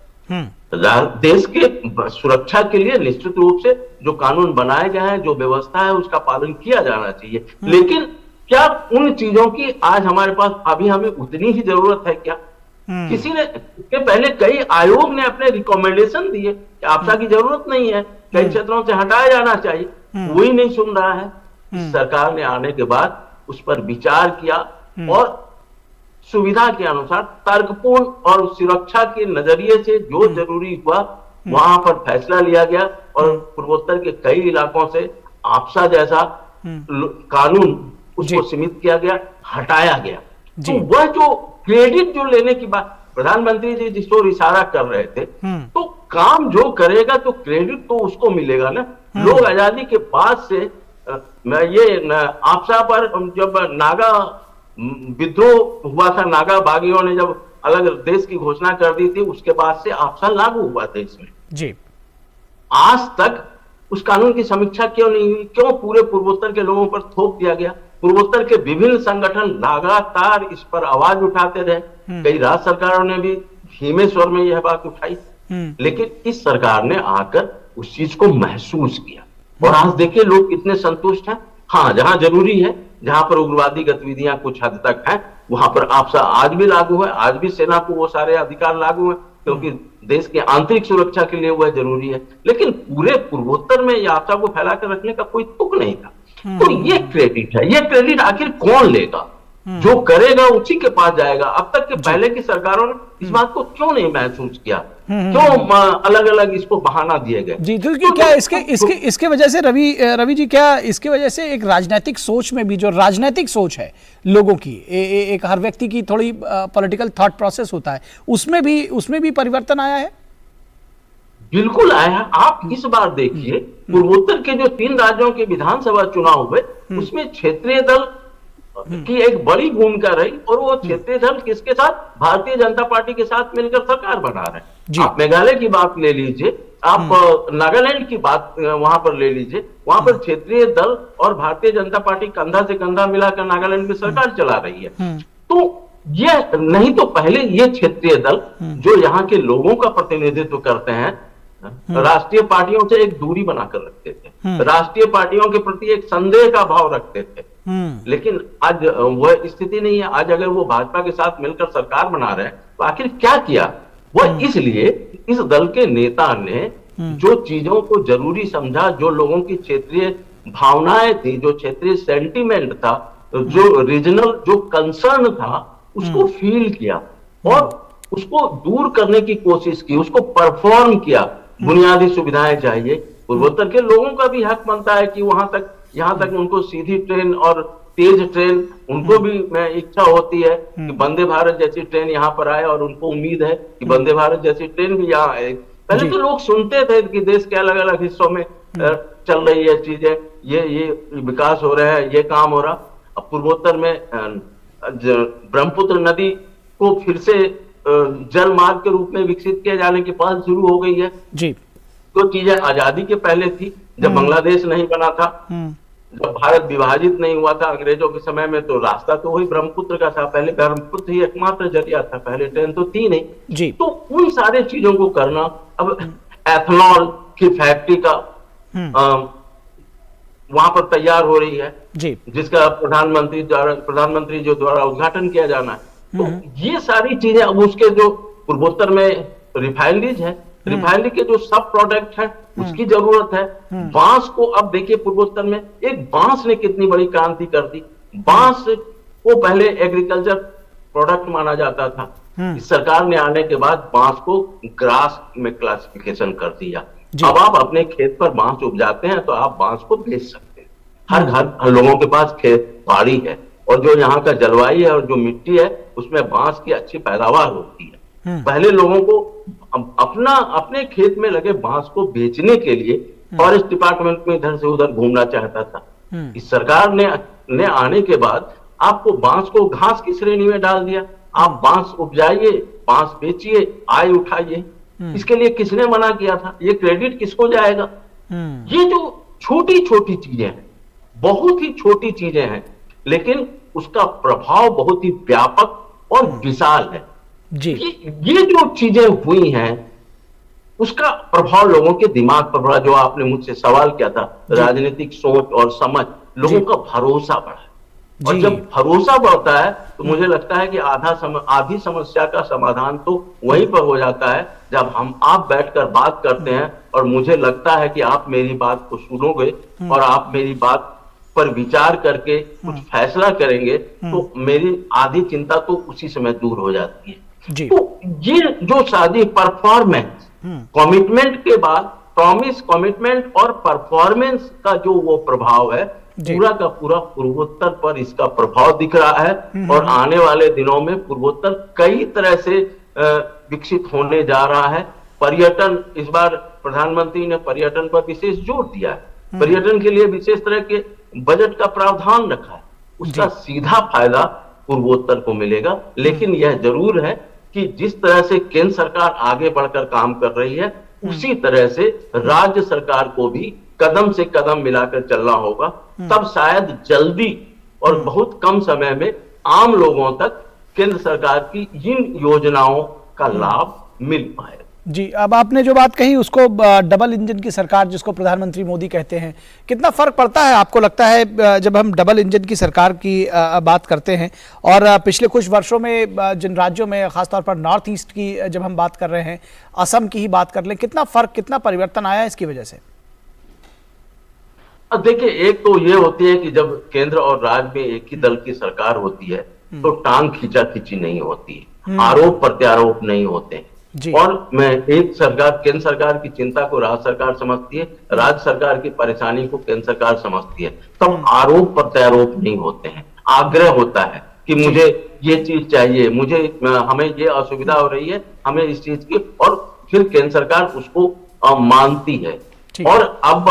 देश के सुरक्षा के लिए निश्चित रूप से जो कानून बनाए गए हैं, जो व्यवस्था है, उसका पालन किया जाना चाहिए, लेकिन क्या उन चीजों की आज हमारे पास अभी हमें उतनी ही जरूरत है क्या? किसी ने इसके पहले कई आयोग ने अपने रिकमेंडेशन दिए कि आपसा की जरूरत नहीं है, कई क्षेत्रों से हटाया जाना चाहिए, वही नहीं सुन रहा है। इस सरकार ने आने के बाद उस पर विचार किया और सुविधा के अनुसार तर्कपूर्ण और सुरक्षा के नजरिए से जो जरूरी हुआ वहां पर फैसला लिया गया और पूर्वोत्तर के कई इलाकों से आपसा जैसा कानून उसको सीमित किया गया, हटाया गया। तो वह जो क्रेडिट जो लेने की बात प्रधानमंत्री जी जिस ओर इशारा कर रहे थे, तो काम जो करेगा तो क्रेडिट तो उसको मिलेगा ना। लोग आजादी के बाद से आपसा पर जब नागा विद्रोह हुआ था, नागा बागियों ने जब अलग देश की घोषणा कर दी थी, उसके बाद से आपसा लागू हुआ देश में जी। आज तक उस कानून की समीक्षा क्यों नहीं हुई? क्यों पूरे पूर्वोत्तर के लोगों पर थोप दिया गया? पूर्वोत्तर के विभिन्न संगठन लगातार इस पर आवाज उठाते रहे, कई राज्य सरकारों ने भी धीमे स्वर में यह बात उठाई, लेकिन इस सरकार ने आकर उस चीज को महसूस किया और आज देखिए लोग कितने संतुष्ट हैं। हाँ, जहां जरूरी है, जहां पर उग्रवादी गतिविधियां कुछ हद तक हैं, वहां पर आपसा आज भी लागू है, आज भी सेना को वो सारे अधिकार लागू है क्योंकि देश की आंतरिक सुरक्षा के लिए वह जरूरी है। लेकिन पूरे पूर्वोत्तर में ये आपसा को फैलाकर रखने का कोई तुक नहीं था। तो ये क्रेडिट है, ये क्रेडिट आखिर कौन लेगा? जो करेगा उसी के पास जाएगा। अब तक के पहले की सरकारों ने इस बात को क्यों नहीं महसूस किया? क्यों अलग अलग इसको बहाना दिए गए? जी, तो क्या इसके वजह से रवि जी, क्या इसके वजह से एक राजनीतिक सोच में भी, जो राजनीतिक सोच है लोगों की, एक हर व्यक्ति की थोड़ी पॉलिटिकल थॉट प्रोसेस होता है, उसमें भी परिवर्तन आया है? बिल्कुल आया है। आप इस बार देखिए पूर्वोत्तर के जो 3 राज्यों के विधानसभा चुनाव हुए उसमें क्षेत्रीय दल की एक बड़ी भूमिका रही और वो क्षेत्रीय दल किसके साथ? भारतीय जनता पार्टी के साथ मिलकर सरकार बना रहे हैं। आप मेघालय की बात ले लीजिए, आप नागालैंड की बात वहां पर ले लीजिए, वहां पर क्षेत्रीय दल और भारतीय जनता पार्टी कंधा से कंधा मिलाकर नागालैंड में सरकार चला रही है। तो ये नहीं तो पहले ये क्षेत्रीय दल जो यहाँ के लोगों का प्रतिनिधित्व करते हैं, राष्ट्रीय पार्टियों से एक दूरी बनाकर रखते थे, राष्ट्रीय पार्टियों के प्रति एक संदेह का भाव रखते थे। लेकिन आज वह स्थिति नहीं है। आज अगर वो भाजपा के साथ मिलकर सरकार बना रहे हैं तो आखिर क्या किया? वह इसलिए इस दल के नेता ने जो चीजों को जरूरी समझा, जो लोगों की क्षेत्रीय भावनाएं थी, जो क्षेत्रीय सेंटिमेंट था, जो रीजनल जो कंसर्न था, उसको फील किया और उसको दूर करने की कोशिश की, उसको परफॉर्म किया। बुनियादी सुविधाएं चाहिए, पूर्वोत्तर के लोगों का भी हक बनता है कि यहाँ तक उनको सीधी ट्रेन और तेज ट्रेन, उनको भी इच्छा होती है कि वंदे भारत जैसी ट्रेन यहाँ पर आए और उनको उम्मीद है कि वंदे भारत जैसी ट्रेन भी यहाँ आए। पहले तो लोग सुनते थे कि देश के अलग अलग हिस्सों में चल रही है चीजें, ये विकास हो रहा है, ये काम हो रहा। अब पूर्वोत्तर में ब्रह्मपुत्र नदी को फिर से जल मार्ग के रूप में विकसित किए जाने की पहल शुरू हो गई है जी। तो चीजें आजादी के पहले थी, जब बांग्लादेश नहीं बना था, जब भारत विभाजित नहीं हुआ था अंग्रेजों के समय में, तो रास्ता तो वही ब्रह्मपुत्र का था। पहले ब्रह्मपुत्र ही एकमात्र जरिया था, पहले ट्रेन तो थी नहीं जी। तो उन सारे चीजों को करना, अब एथनॉल की फैक्ट्री का वहां पर तैयार हो रही है जी, जिसका प्रधानमंत्री जो द्वारा उद्घाटन किया जाना है। तो ये सारी चीजें, अब उसके जो पूर्वोत्तर में रिफाइनरीज है, रिफाइनरी के जो सब प्रोडक्ट है उसकी जरूरत है। बांस को अब देखिए पूर्वोत्तर में एक बांस ने कितनी बड़ी क्रांति कर दी। बांस को पहले एग्रीकल्चर प्रोडक्ट माना जाता था, इस सरकार ने आने के बाद बांस को ग्रास में क्लासिफिकेशन कर दिया। अब आप अपने खेत पर बांस उपजाते हैं तो आप बांस को बेच सकते हैं। हर लोगों के पास खेत बाड़ी है और जो यहाँ का जलवायु है और जो मिट्टी है उसमें बांस की अच्छी पैदावार होती है। पहले लोगों को अपने खेत में लगे बांस को बेचने के लिए फॉरेस्ट डिपार्टमेंट में इधर से उधर घूमना चाहता था। इस सरकार ने आने के बाद आपको बांस को घास की श्रेणी में डाल दिया। आप बांस उपजाइए, बांस बेचिए, आय उठाइए। इसके लिए किसने मना किया था? ये क्रेडिट किसको जाएगा? ये जो छोटी छोटी चीजें हैं, बहुत ही छोटी चीजें हैं, लेकिन उसका प्रभाव बहुत ही व्यापक और विशाल है जी। ये जो चीजें हुई हैं उसका प्रभाव लोगों के दिमाग पर पड़ा। जो आपने मुझसे सवाल किया था, राजनीतिक सोच और समझ, लोगों का भरोसा बढ़ा और जब भरोसा बढ़ता है तो मुझे लगता है कि आधी समस्या का समाधान तो वहीं पर हो जाता है जब आप बैठकर बात करते हैं और मुझे लगता है कि आप मेरी बात को सुनोगे और आप मेरी बात पर विचार करके कुछ फैसला करेंगे तो मेरी आधी चिंता तो उसी समय दूर हो जाती है। जी। तो ये जो शादी परफॉर्मेंस, कमिटमेंट के बाद प्रॉमिस, कमिटमेंट और परफॉर्मेंस का जो वो प्रभाव है, पूरा का पूरा पूर्वोत्तर पर इसका प्रभाव दिख रहा है। और आने वाले दिनों में पूर्वोत्तर कई तरह से विकसित होने जा रहा है। पर्यटन, इस बार प्रधानमंत्री ने पर्यटन पर विशेष जोर दिया है, पर्यटन के लिए विशेष तरह के बजट का प्रावधान रखा है, उसका सीधा फायदा पूर्वोत्तर को मिलेगा। लेकिन यह जरूर है कि जिस तरह से केंद्र सरकार आगे बढ़कर काम कर रही है, उसी तरह से राज्य सरकार को भी कदम से कदम मिलाकर चलना होगा। तब शायद जल्दी और बहुत कम समय में आम लोगों तक केंद्र सरकार की इन योजनाओं का लाभ मिल पाए। जी, अब आपने जो बात कही उसको डबल इंजन की सरकार जिसको प्रधानमंत्री मोदी कहते हैं, कितना फर्क पड़ता है आपको लगता है जब हम डबल इंजन की सरकार की बात करते हैं? और पिछले कुछ वर्षों में जिन राज्यों में, खासतौर पर नॉर्थ ईस्ट की जब हम बात कर रहे हैं, असम की ही बात कर लें, कितना फर्क, कितना परिवर्तन आया इसकी वजह से? देखिए, एक तो ये होती है कि जब केंद्र और राज्य में एक ही दल की सरकार होती है तो टांग खींचाखींची नहीं होती, आरोप प्रत्यारोप नहीं होते हैं। और मैं एक सरकार, केंद्र सरकार की चिंता को राज्य सरकार समझती है, राज्य सरकार की परेशानी को केंद्र सरकार समझती है, तब आरोप प्रत्यारोप नहीं होते हैं। आग्रह होता है कि मुझे ये चीज चाहिए, मुझे हमें ये असुविधा हो रही है, हमें इस चीज की, और फिर केंद्र सरकार उसको मानती है। और अब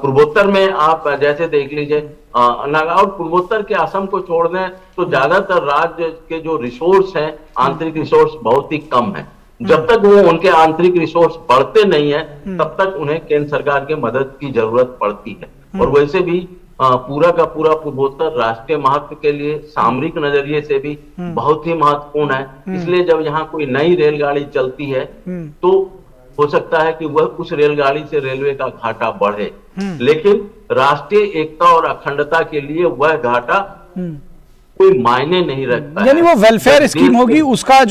पूर्वोत्तर में आप जैसे देख लीजिए, नागा और पूर्वोत्तर के असम को छोड़ दें तो ज्यादातर राज्य के जो रिसोर्स हैं, आंतरिक रिसोर्स बहुत ही कम है। जब तक वो उनके आंतरिक रिसोर्स बढ़ते नहीं है, तब तक उन्हें केंद्र सरकार की मदद की जरूरत पड़ती है। और वैसे भी पूरा का पूरा पूर्वोत्तर राष्ट्रीय महत्व के लिए सामरिक नजरिए से भी बहुत ही महत्वपूर्ण है। इसलिए जब यहाँ कोई नई रेलगाड़ी चलती है तो हो सकता है कि वह उस रेलगाड़ी से रेलवे का घाटा बढ़े, लेकिन राष्ट्रीय एकता और अखंडता के लिए वह घाटा कोई मायने नहीं रखता। यानी वो वेलफेयर स्कीम होगी, उसका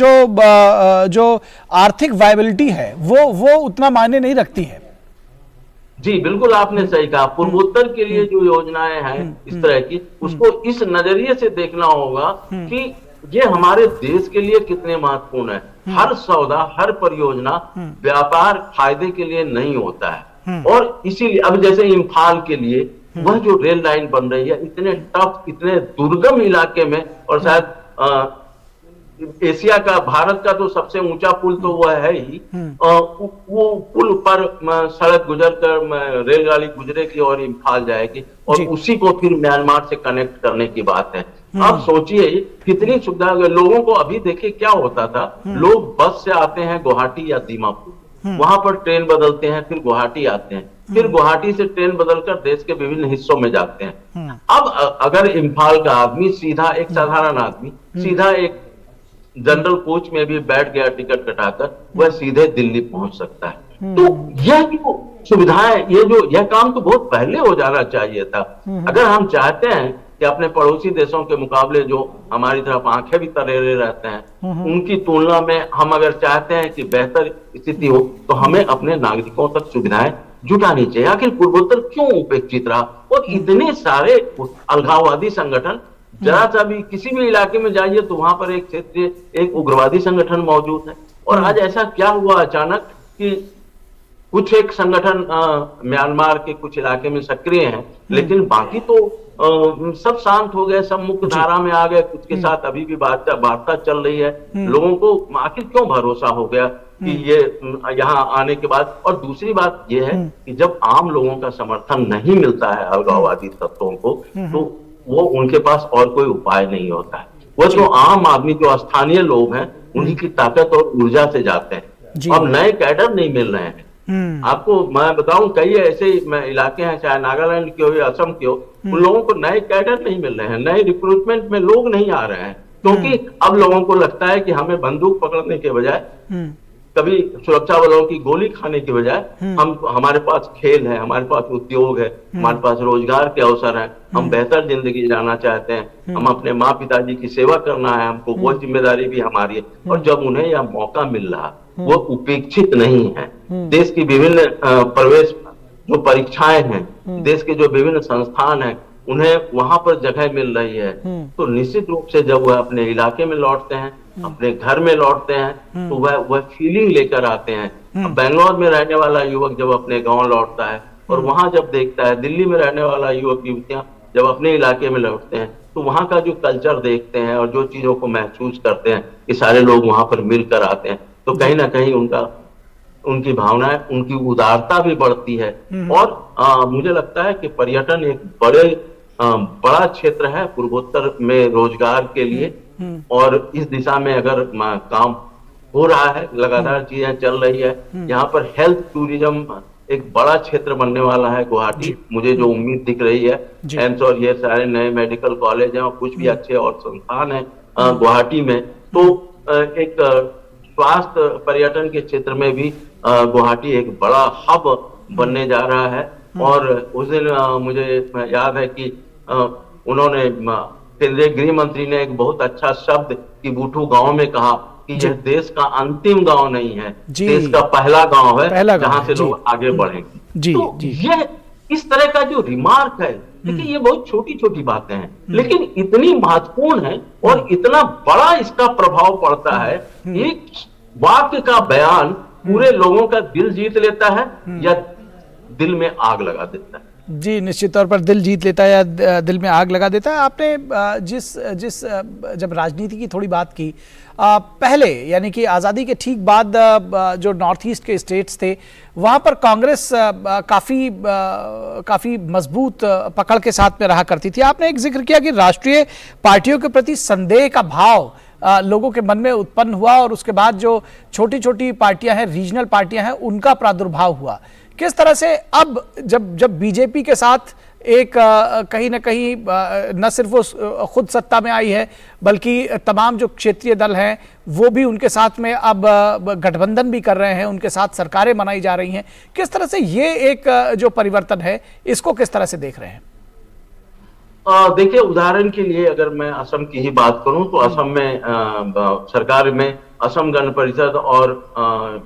जो आर्थिक वायबिलिटी है वो उतना मायने नहीं रखती है। जी बिल्कुल, आपने सही कहा। पूर्वोत्तर के लिए जो योजनाएं हैं इस तरह की, उसको इस नजरिए से देखना होगा कि ये हमारे देश के लिए कितने महत्वपूर्ण है। हर सौदा, हर परियोजना व्यापार फायदे के लिए नहीं होता है। और इसीलिए अब जैसे इम्फाल के लिए वह जो रेल लाइन बन रही है, इतने टफ, इतने दुर्गम इलाके में, और शायद एशिया का, भारत का तो सबसे ऊंचा पुल तो वह है ही, वो पुल पर सड़क गुजर कर रेलगाड़ी गुजरेगी और इम्फाल जाएगी, और उसी को फिर म्यांमार से कनेक्ट करने की बात है। अब सोचिए कितनी सुविधा। लोगों को अभी देखिए क्या होता था, लोग बस से आते हैं गुवाहाटी या दीमापुर, वहां पर ट्रेन बदलते हैं, फिर गुवाहाटी आते हैं, फिर गुवाहाटी से ट्रेन बदलकर देश के विभिन्न हिस्सों में जाते हैं। अब अगर इम्फाल का आदमी सीधा, एक साधारण आदमी सीधा एक जनरल कोच में भी बैठ गया टिकट कटाकर, वह सीधे दिल्ली पहुंच सकता है। तो यह जो सुविधाएं, यह काम तो बहुत पहले हो जाना चाहिए था। अगर हम चाहते हैं कि अपने पड़ोसी देशों के मुकाबले जो हमारी तरफ आंखें भी तरेरे रहते हैं, उनकी तुलना में हम अगर चाहते हैं कि बेहतर स्थिति हो, तो हमें अपने नागरिकों तक सुविधाएं जुटानी चाहिए। आखिर पूर्वोत्तर क्यों उपेक्षित रहा? और इतने सारे अलगाववादी संगठन, जरा सा भी किसी भी इलाके में जाइए तो वहां पर एक क्षेत्रीय, एक उग्रवादी संगठन मौजूद है। और आज ऐसा क्या हुआ अचानक कि कुछ एक संगठन म्यांमार के कुछ इलाके में सक्रिय हैं, लेकिन बाकी तो सब शांत हो गए, सब मुख्य धारा में आ गए। कुछ के साथ अभी भी वार्ता चल रही है। लोगों को आखिर क्यों भरोसा हो गया कि ये यहाँ आने के बाद? और दूसरी बात यह है कि जब आम लोगों का समर्थन नहीं मिलता है अलगाववादी तत्वों को, तो वो उनके पास और कोई उपाय नहीं होता है। वो जो आम आदमी, जो स्थानीय लोग हैं, उन्हीं की ताकत और ऊर्जा से जाते हैं। अब नए कैडर नहीं मिल रहे हैं। आपको मैं बताऊं, कई ऐसे इलाके हैं, चाहे नागालैंड के हो या असम के हो, उन लोगों को नए कैडर नहीं मिल रहे हैं, नए रिक्रूटमेंट में लोग नहीं आ रहे हैं, क्योंकि अब लोगों को लगता है कि हमें बंदूक पकड़ने के बजाय, कभी सुरक्षा बलों की गोली खाने की बजाय, हमारे पास खेल है, हमारे पास उद्योग है, हमारे पास रोजगार के अवसर हैं, हम बेहतर जिंदगी जाना चाहते हैं, हम अपने माँ पिताजी की सेवा करना है, हमको वो जिम्मेदारी भी हमारी है। और जब उन्हें यह मौका मिल रहा, वो उपेक्षित नहीं है। देश की विभिन्न प्रवेश जो परीक्षाएं हैं, देश के जो विभिन्न संस्थान हैं, उन्हें वहां पर जगह मिल रही है, तो निश्चित रूप से जब वह अपने इलाके में लौटते हैं, अपने घर में लौटते हैं, तो वह फीलिंग लेकर आते हैं। अब बेंगलोर में रहने वाला युवक जब अपने गांव लौटता है और वहां जब देखता है, दिल्ली में रहने वाला युवक युवतियां जब अपने इलाके में लौटते हैं, तो वहां का जो कल्चर देखते हैं और जो चीजों को महसूस करते हैं कि सारे लोग वहां पर मिलकर आते हैं, तो कहीं ना कहीं उनकी भावनाएं, उनकी उदारता भी बढ़ती है। और मुझे लगता है कि पर्यटन एक बड़ा क्षेत्र है पूर्वोत्तर में रोजगार के लिए, और इस दिशा में अगर काम हो रहा है, लगातार चीजें चल रही है। यहाँ पर हेल्थ टूरिज्म एक बड़ा क्षेत्र बनने वाला है गुवाहाटी, मुझे जो उम्मीद दिख रही है। एम्स और ये सारे नए मेडिकल कॉलेज हैं और कुछ भी अच्छे और संस्थान हैं गुवाहाटी में, तो एक स्वास्थ्य पर्यटन के क्षेत्र में भी गुवाहाटी एक बड़ा हब बनने जा रहा है। और उस दिन मुझे याद है कि उन्होंने, केंद्रीय गृह मंत्री ने एक बहुत अच्छा शब्द कि बूठू गांव में कहा कि यह देश का अंतिम गांव नहीं है, देश का पहला गांव है जहां से लोग आगे बढ़ेंगे। तो यह इस तरह का जो रिमार्क है, देखिए ये बहुत छोटी छोटी बातें हैं, लेकिन इतनी महत्वपूर्ण है और इतना बड़ा इसका प्रभाव पड़ता है। एक वाक्य का बयान पूरे लोगों का दिल जीत लेता है या दिल में आग लगा देता है। जी, निश्चित तौर पर दिल जीत लेता है या दिल में आग लगा देता है। आपने जब राजनीति की थोड़ी बात की, पहले यानी कि आज़ादी के ठीक बाद जो नॉर्थ ईस्ट के स्टेट्स थे, वहाँ पर कांग्रेस काफ़ी मजबूत पकड़ के साथ में रहा करती थी। आपने एक जिक्र किया कि राष्ट्रीय पार्टियों के प्रति संदेह का भाव लोगों के मन में उत्पन्न हुआ और उसके बाद जो छोटी छोटी पार्टियां हैं, रीजनल पार्टियां हैं, उनका प्रादुर्भाव हुआ। किस तरह से अब जब बीजेपी के साथ एक कहीं ना कहीं न सिर्फ वो खुद सत्ता में आई है, बल्कि तमाम जो क्षेत्रीय दल हैं वो भी उनके साथ में अब गठबंधन भी कर रहे हैं, उनके साथ सरकारें बनाई जा रही हैं, किस तरह से ये एक जो परिवर्तन है इसको किस तरह से देख रहे हैं? देखिए, उदाहरण के लिए अगर मैं असम की ही बात करूं तो असम में सरकार में असम गण परिषद और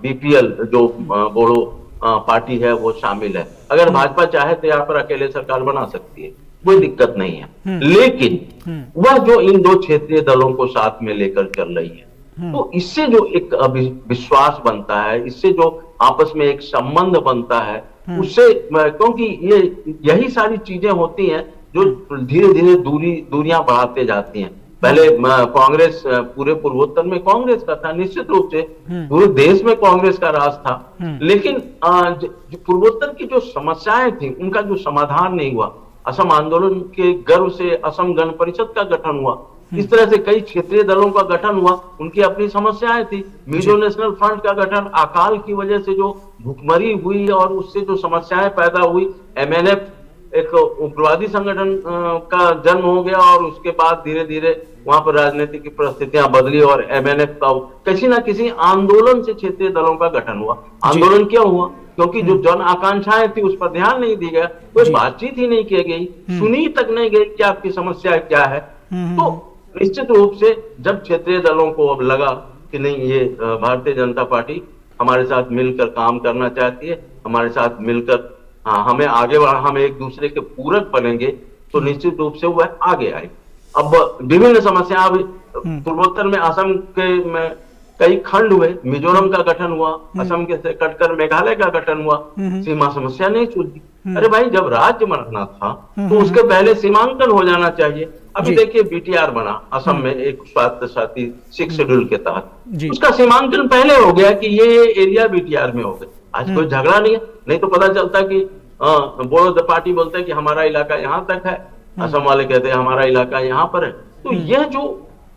बीपीएल जो बोडो पार्टी है वो शामिल है। अगर भाजपा चाहे तो यहाँ पर अकेले सरकार बना सकती है, कोई दिक्कत नहीं है। लेकिन वह जो इन दो क्षेत्रीय दलों को साथ में लेकर चल रही है, तो इससे जो एक विश्वास बनता है, इससे जो आपस में एक संबंध बनता है, उससे, क्योंकि यही सारी चीजें होती हैं जो धीरे धीरे दूरियां बढ़ाते जाती हैं। पहले कांग्रेस पूरे पूर्वोत्तर में कांग्रेस का था, निश्चित रूप से पूरे देश में कांग्रेस का राज था, लेकिन पूर्वोत्तर की जो समस्याएं थी उनका जो समाधान नहीं हुआ। असम आंदोलन के गर्व से असम गण परिषद का गठन हुआ, इस तरह से कई क्षेत्रीय दलों का गठन हुआ, उनकी अपनी समस्याएं थी। मिजो नेशनल फ्रंट का गठन अकाल की वजह से जो भुखमरी हुई और उससे जो समस्याएं पैदा हुई, एमएनएफ एक उग्रवादी संगठन का जन्म हो गया और उसके बाद धीरे धीरे वहां पर राजनीतिक की परिस्थितियां बदली और एमएनएफ का किसी ना किसी आंदोलन से क्षेत्रीय दलों का गठन हुआ। आंदोलन क्यों हुआ? क्योंकि जो जन आकांक्षाएं थी उस पर ध्यान नहीं दी गया, कोई बातचीत ही नहीं की गई, सुनी तक नहीं गई कि आपकी समस्या क्या है। तो निश्चित रूप से जब क्षेत्रीय दलों को अब लगा कि नहीं, ये भारतीय जनता पार्टी हमारे साथ मिलकर काम करना चाहती है, हमारे साथ मिलकर हमें आगे बढ़ा, हम एक दूसरे के पूरक बनेंगे, तो निश्चित रूप से वह आगे आए। अब विभिन्न समस्या, पूर्वोत्तर में असम के में कई खंड हुए, मिजोरम का गठन हुआ, असम के से कटकर मेघालय का गठन हुआ, सीमा समस्या नहीं सुलझी। अरे भाई, जब राज्य बनना था तो उसके पहले सीमांकन हो जाना चाहिए। अभी देखिए बीटीआर बना असम में एक स्वास्थ्य साथी 6 शेड्यूल के तहत, उसका सीमांकन पहले हो गया कि ये एरिया बीटीआर में हो गए। आज कोई झगड़ा नहीं है, नहीं तो पता चलता कि बोडो पार्टी बोलते हैं कि हमारा इलाका यहाँ तक है, असम वाले कहते हैं हमारा इलाका यहाँ पर है। तो यह जो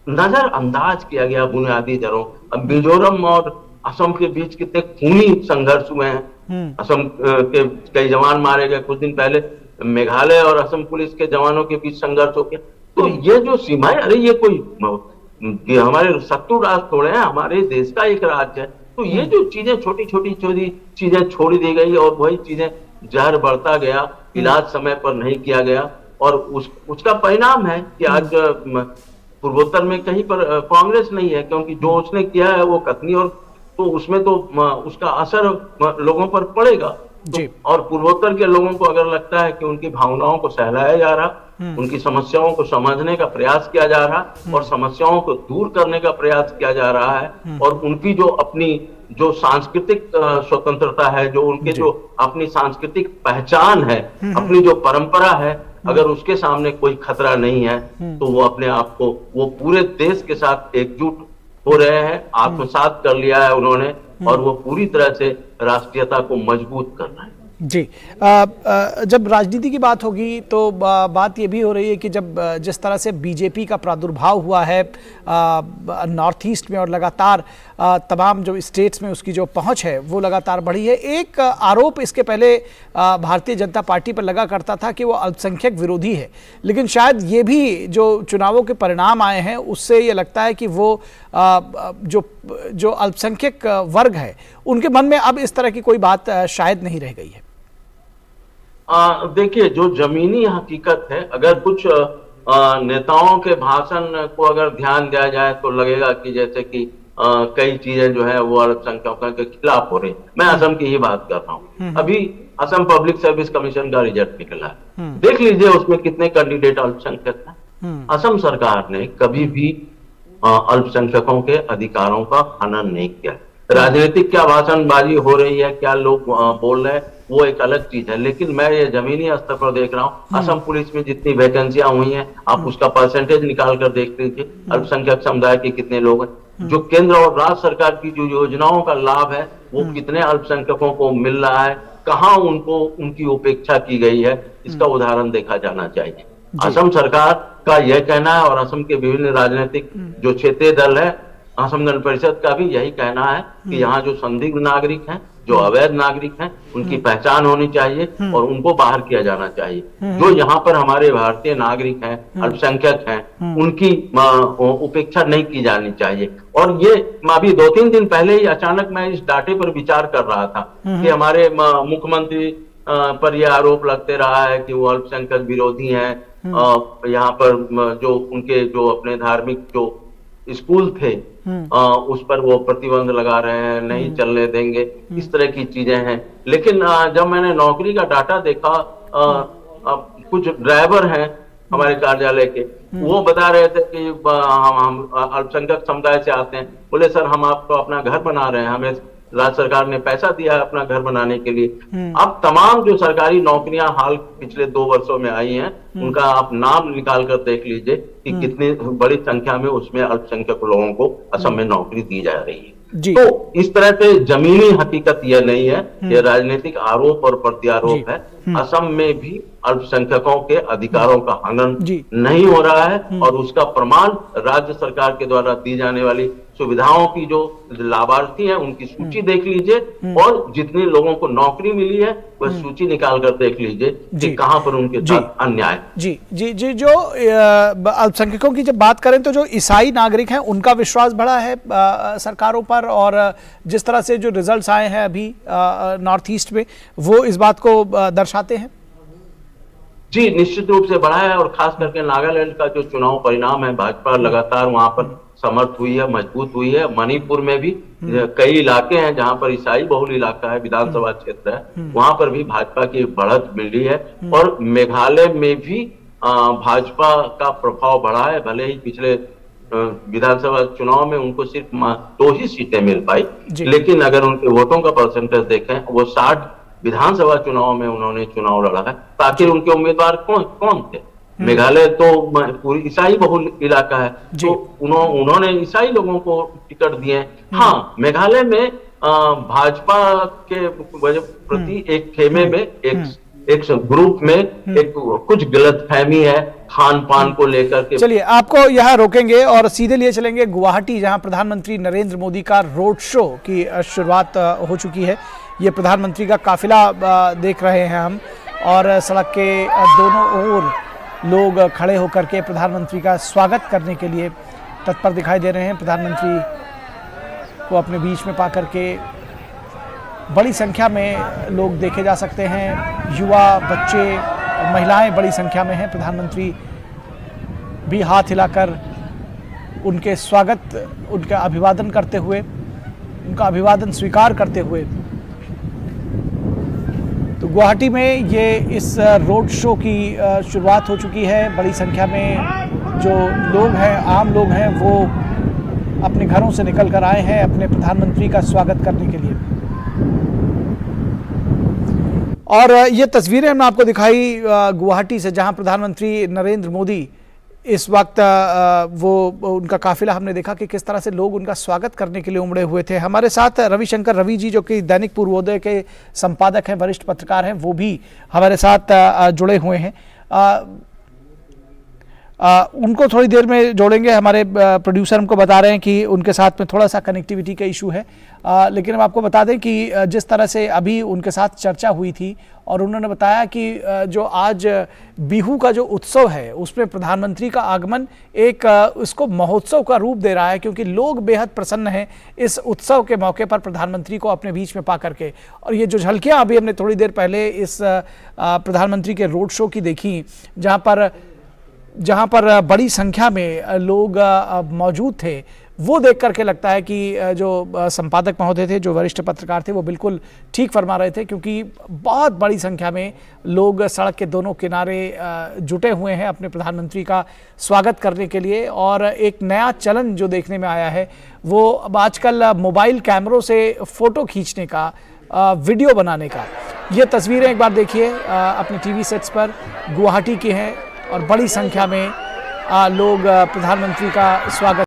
नजरअंदाज किया गया बुनियादी जड़ों, अब मिजोरम और असम के बीच कितने खूनी संघर्ष हुए हैं, असम के कई जवान मारे गए, कुछ दिन पहले मेघालय और असम पुलिस के जवानों के बीच संघर्ष हो गया। तो ये जो सीमाएं, अरे ये कोई हमारे शत्रु राष्ट्र थोड़े हैं, हमारे देश का एक राज्य है। तो ये जो चीजें छोटी छोटी चीजें छोड़ दी गई और वही चीजें जहर बढ़ता गया, इलाज समय पर नहीं किया गया, और उसका परिणाम है कि आज पूर्वोत्तर में कहीं पर कांग्रेस नहीं है, क्योंकि जो उसने किया है वो कथनी, और तो उसमें तो उसका असर लोगों पर पड़ेगा। जी। और पूर्वोत्तर के लोगों को अगर लगता है कि उनकी भावनाओं को सहलाया जा रहा, उनकी समस्याओं को समझने का प्रयास किया जा रहा और समस्याओं को दूर करने का प्रयास किया जा रहा है, और उनकी जो अपनी जो सांस्कृतिक स्वतंत्रता है, जो उनके जो अपनी सांस्कृतिक पहचान है, अपनी जो परंपरा है, अगर उसके सामने कोई खतरा नहीं है तो वो अपने आप को, वो पूरे देश के साथ एकजुट हो रहे हैं, आत्मसात कर लिया है उन्होंने, और वो पूरी तरह से राष्ट्रीयता को मजबूत कर रहे हैं। जी। जब राजनीति की बात होगी तो बात ये भी हो रही है कि जब जिस तरह से बीजेपी का प्रादुर्भाव हुआ है नॉर्थ ईस्ट में और लगातार तमाम जो स्टेट्स में उसकी जो पहुंच है वो लगातार बढ़ी है। एक आरोप इसके पहले भारतीय जनता पार्टी पर लगा करता था कि वो अल्पसंख्यक विरोधी है, लेकिन शायद ये भी जो चुनावों के परिणाम आए हैं उससे ये लगता है कि वो जो अल्पसंख्यक वर्ग है उनके मन में अब इस तरह की कोई बात शायद नहीं रह गई है। देखिए, जो जमीनी हकीकत है, अगर कुछ नेताओं के भाषण को अगर ध्यान दिया जाए तो लगेगा कि जैसे कि कई चीजें जो है वो अल्पसंख्यकों के खिलाफ हो रही। मैं असम की ही बात कर रहा हूँ। अभी असम पब्लिक सर्विस कमीशन का रिजल्ट निकला है, देख लीजिए उसमें कितने कैंडिडेट अल्पसंख्यक हैं। असम सरकार ने कभी भी अल्पसंख्यकों के अधिकारों का हनन नहीं किया। राजनीतिक क्या भाषणबाजी हो रही है, क्या लोग बोल रहे हैं, वो एक अलग चीज है, लेकिन मैं ये जमीनी स्तर पर देख रहा हूँ। असम पुलिस में जितनी वैकेंसियां हुई हैं, आप उसका परसेंटेज निकाल कर देख लीजिए, अल्पसंख्यक समुदाय के कितने लोग हैं। जो केंद्र और राज्य सरकार की जो योजनाओं का लाभ है वो कितने अल्पसंख्यकों को मिल रहा है, कहाँ उनको उनकी उपेक्षा की गई है, इसका उदाहरण देखा जाना चाहिए। असम सरकार का यह कहना है, और असम के विभिन्न राजनीतिक जो क्षेत्रीय दल है, असम गण परिषद का भी यही कहना है कि यहाँ जो संदिग्ध नागरिक हैं, जो अवैध नागरिक हैं, उनकी पहचान होनी चाहिए और उनको बाहर किया जाना चाहिए। जो यहाँ पर हमारे भारतीय नागरिक हैं, अल्पसंख्यक हैं, उनकी उपेक्षा नहीं की जानी चाहिए। और ये अभी 2-3 दिन पहले ही अचानक मैं इस डाटे पर विचार कर रहा था कि हमारे मुख्यमंत्री पर यह आरोप लगते रहा है कि वो अल्पसंख्यक विरोधी हैं। यहाँ पर जो उनके जो अपने धार्मिक जो स्कूल थे उस पर वो प्रतिबंध लगा रहे हैं, नहीं चलने देंगे, इस तरह की चीजें हैं। लेकिन जब मैंने नौकरी का डाटा देखा, कुछ ड्राइवर हैं हमारे कार्यालय के, वो बता रहे थे कि हम अल्पसंख्यक समुदाय से आते हैं, बोले सर हम आपको अपना घर बना रहे हैं, हमें राज्य सरकार ने पैसा दिया है अपना घर बनाने के लिए। अब तमाम जो सरकारी नौकरियां हाल पिछले 2 वर्षों में आई हैं, उनका आप नाम निकाल कर देख लीजिए कि कितनी बड़ी संख्या में उसमें अल्पसंख्यक लोगों को असम में नौकरी दी जा रही है। तो इस तरह से जमीनी हकीकत यह नहीं है, यह राजनीतिक आरोप और प्रत्यारोप है। असम में भी अल्पसंख्यकों के अधिकारों का हनन नहीं हो रहा है, और उसका प्रमाण राज्य सरकार के द्वारा दी जाने वाली सुविधाओं की जो लाभार्थी हैं उनकी सूची देख लीजिए, और जितने लोगों को नौकरी मिली है वह सूची निकाल कर देख लीजिए कि कहां पर उनके साथ अन्याय। जी जी जी। जो अल्पसंख्यकों की जब बात करें तो जो ईसाई नागरिक हैं उनका विश्वास बढ़ा है सरकारों पर, और जिस तरह से जो रिजल्ट्स आए हैं अभी नॉर्थ ईस्ट में वो इस बात को दर्शाते हैं। जी, निश्चित रूप से बढ़ा है, और खास करके नागालैंड का जो चुनाव परिणाम है, भाजपा लगातार वहां पर समर्थ हुई है, मजबूत हुई है। मणिपुर में भी कई इलाके हैं जहां पर ईसाई बहुल इलाका है, विधानसभा क्षेत्र है, वहां पर भी भाजपा की बढ़त मिली है। और मेघालय में भी भाजपा का प्रभाव बढ़ा है, भले ही पिछले विधानसभा चुनाव में उनको सिर्फ 2 ही सीटें मिल पाई, लेकिन अगर उनके वोटों का परसेंटेज देखें, वो 60 विधानसभा चुनाव में उन्होंने चुनाव लड़ा है। आखिर उनके उम्मीदवार कौन थे? मेघालय तो पूरी ईसाई बहुल इलाका है, तो उन्होंने ईसाई लोगों को टिकट दिए। हाँ, मेघालय में भाजपा के प्रति एक खेमे में एक ग्रुप में एक कुछ गलतफहमी है खान पान को लेकर के। चलिए आपको यहाँ रोकेंगे और सीधे लिए चलेंगे गुवाहाटी, जहाँ प्रधानमंत्री नरेंद्र मोदी का रोड शो की शुरुआत हो चुकी है। ये प्रधानमंत्री का काफिला देख रहे हैं हम, और सड़क के दोनों ओर लोग खड़े होकर के प्रधानमंत्री का स्वागत करने के लिए तत्पर दिखाई दे रहे हैं। प्रधानमंत्री को अपने बीच में पा करके बड़ी संख्या में लोग देखे जा सकते हैं, युवा, बच्चे, महिलाएं बड़ी संख्या में हैं। प्रधानमंत्री भी हाथ हिलाकर उनके स्वागत, उनका अभिवादन करते हुए, उनका अभिवादन स्वीकार करते हुए गुवाहाटी में ये इस रोड शो की शुरुआत हो चुकी है। बड़ी संख्या में जो लोग हैं, आम लोग हैं, वो अपने घरों से निकल कर आए हैं अपने प्रधानमंत्री का स्वागत करने के लिए। और ये तस्वीरें हमने आपको दिखाई गुवाहाटी से, जहां प्रधानमंत्री नरेंद्र मोदी इस वक्त वो उनका काफिला हमने देखा कि किस तरह से लोग उनका स्वागत करने के लिए उमड़े हुए थे। हमारे साथ रविशंकर रवि जी, जो कि दैनिक पूर्वोदय के संपादक हैं, वरिष्ठ पत्रकार हैं, वो भी हमारे साथ जुड़े हुए हैं। उनको थोड़ी देर में जोड़ेंगे। हमारे प्रोड्यूसर हमको बता रहे हैं कि उनके साथ में थोड़ा सा कनेक्टिविटी का इशू है, लेकिन हम आपको बता दें कि जिस तरह से अभी उनके साथ चर्चा हुई थी और उन्होंने बताया कि जो आज बिहू का जो उत्सव है उसमें प्रधानमंत्री का आगमन एक उसको महोत्सव का रूप दे रहा है, क्योंकि लोग बेहद प्रसन्न हैं इस उत्सव के मौके पर प्रधानमंत्री को अपने बीच में पा करके। और ये जो झलकियाँ अभी हमने थोड़ी देर पहले इस प्रधानमंत्री के रोड शो की देखी, जहां पर बड़ी संख्या में लोग मौजूद थे, वो देख करके लगता है कि जो संपादक महोदय थे, जो वरिष्ठ पत्रकार थे, वो बिल्कुल ठीक फरमा रहे थे, क्योंकि बहुत बड़ी संख्या में लोग सड़क के दोनों किनारे जुटे हुए हैं अपने प्रधानमंत्री का स्वागत करने के लिए। और एक नया चलन जो देखने में आया है वो अब आजकल मोबाइल कैमरों से फ़ोटो खींचने का, वीडियो बनाने का। ये तस्वीरें एक बार देखिए अपने टीवी सेट्स पर, गुवाहाटी की हैं और बड़ी संख्या में लोग प्रधानमंत्री का स्वागत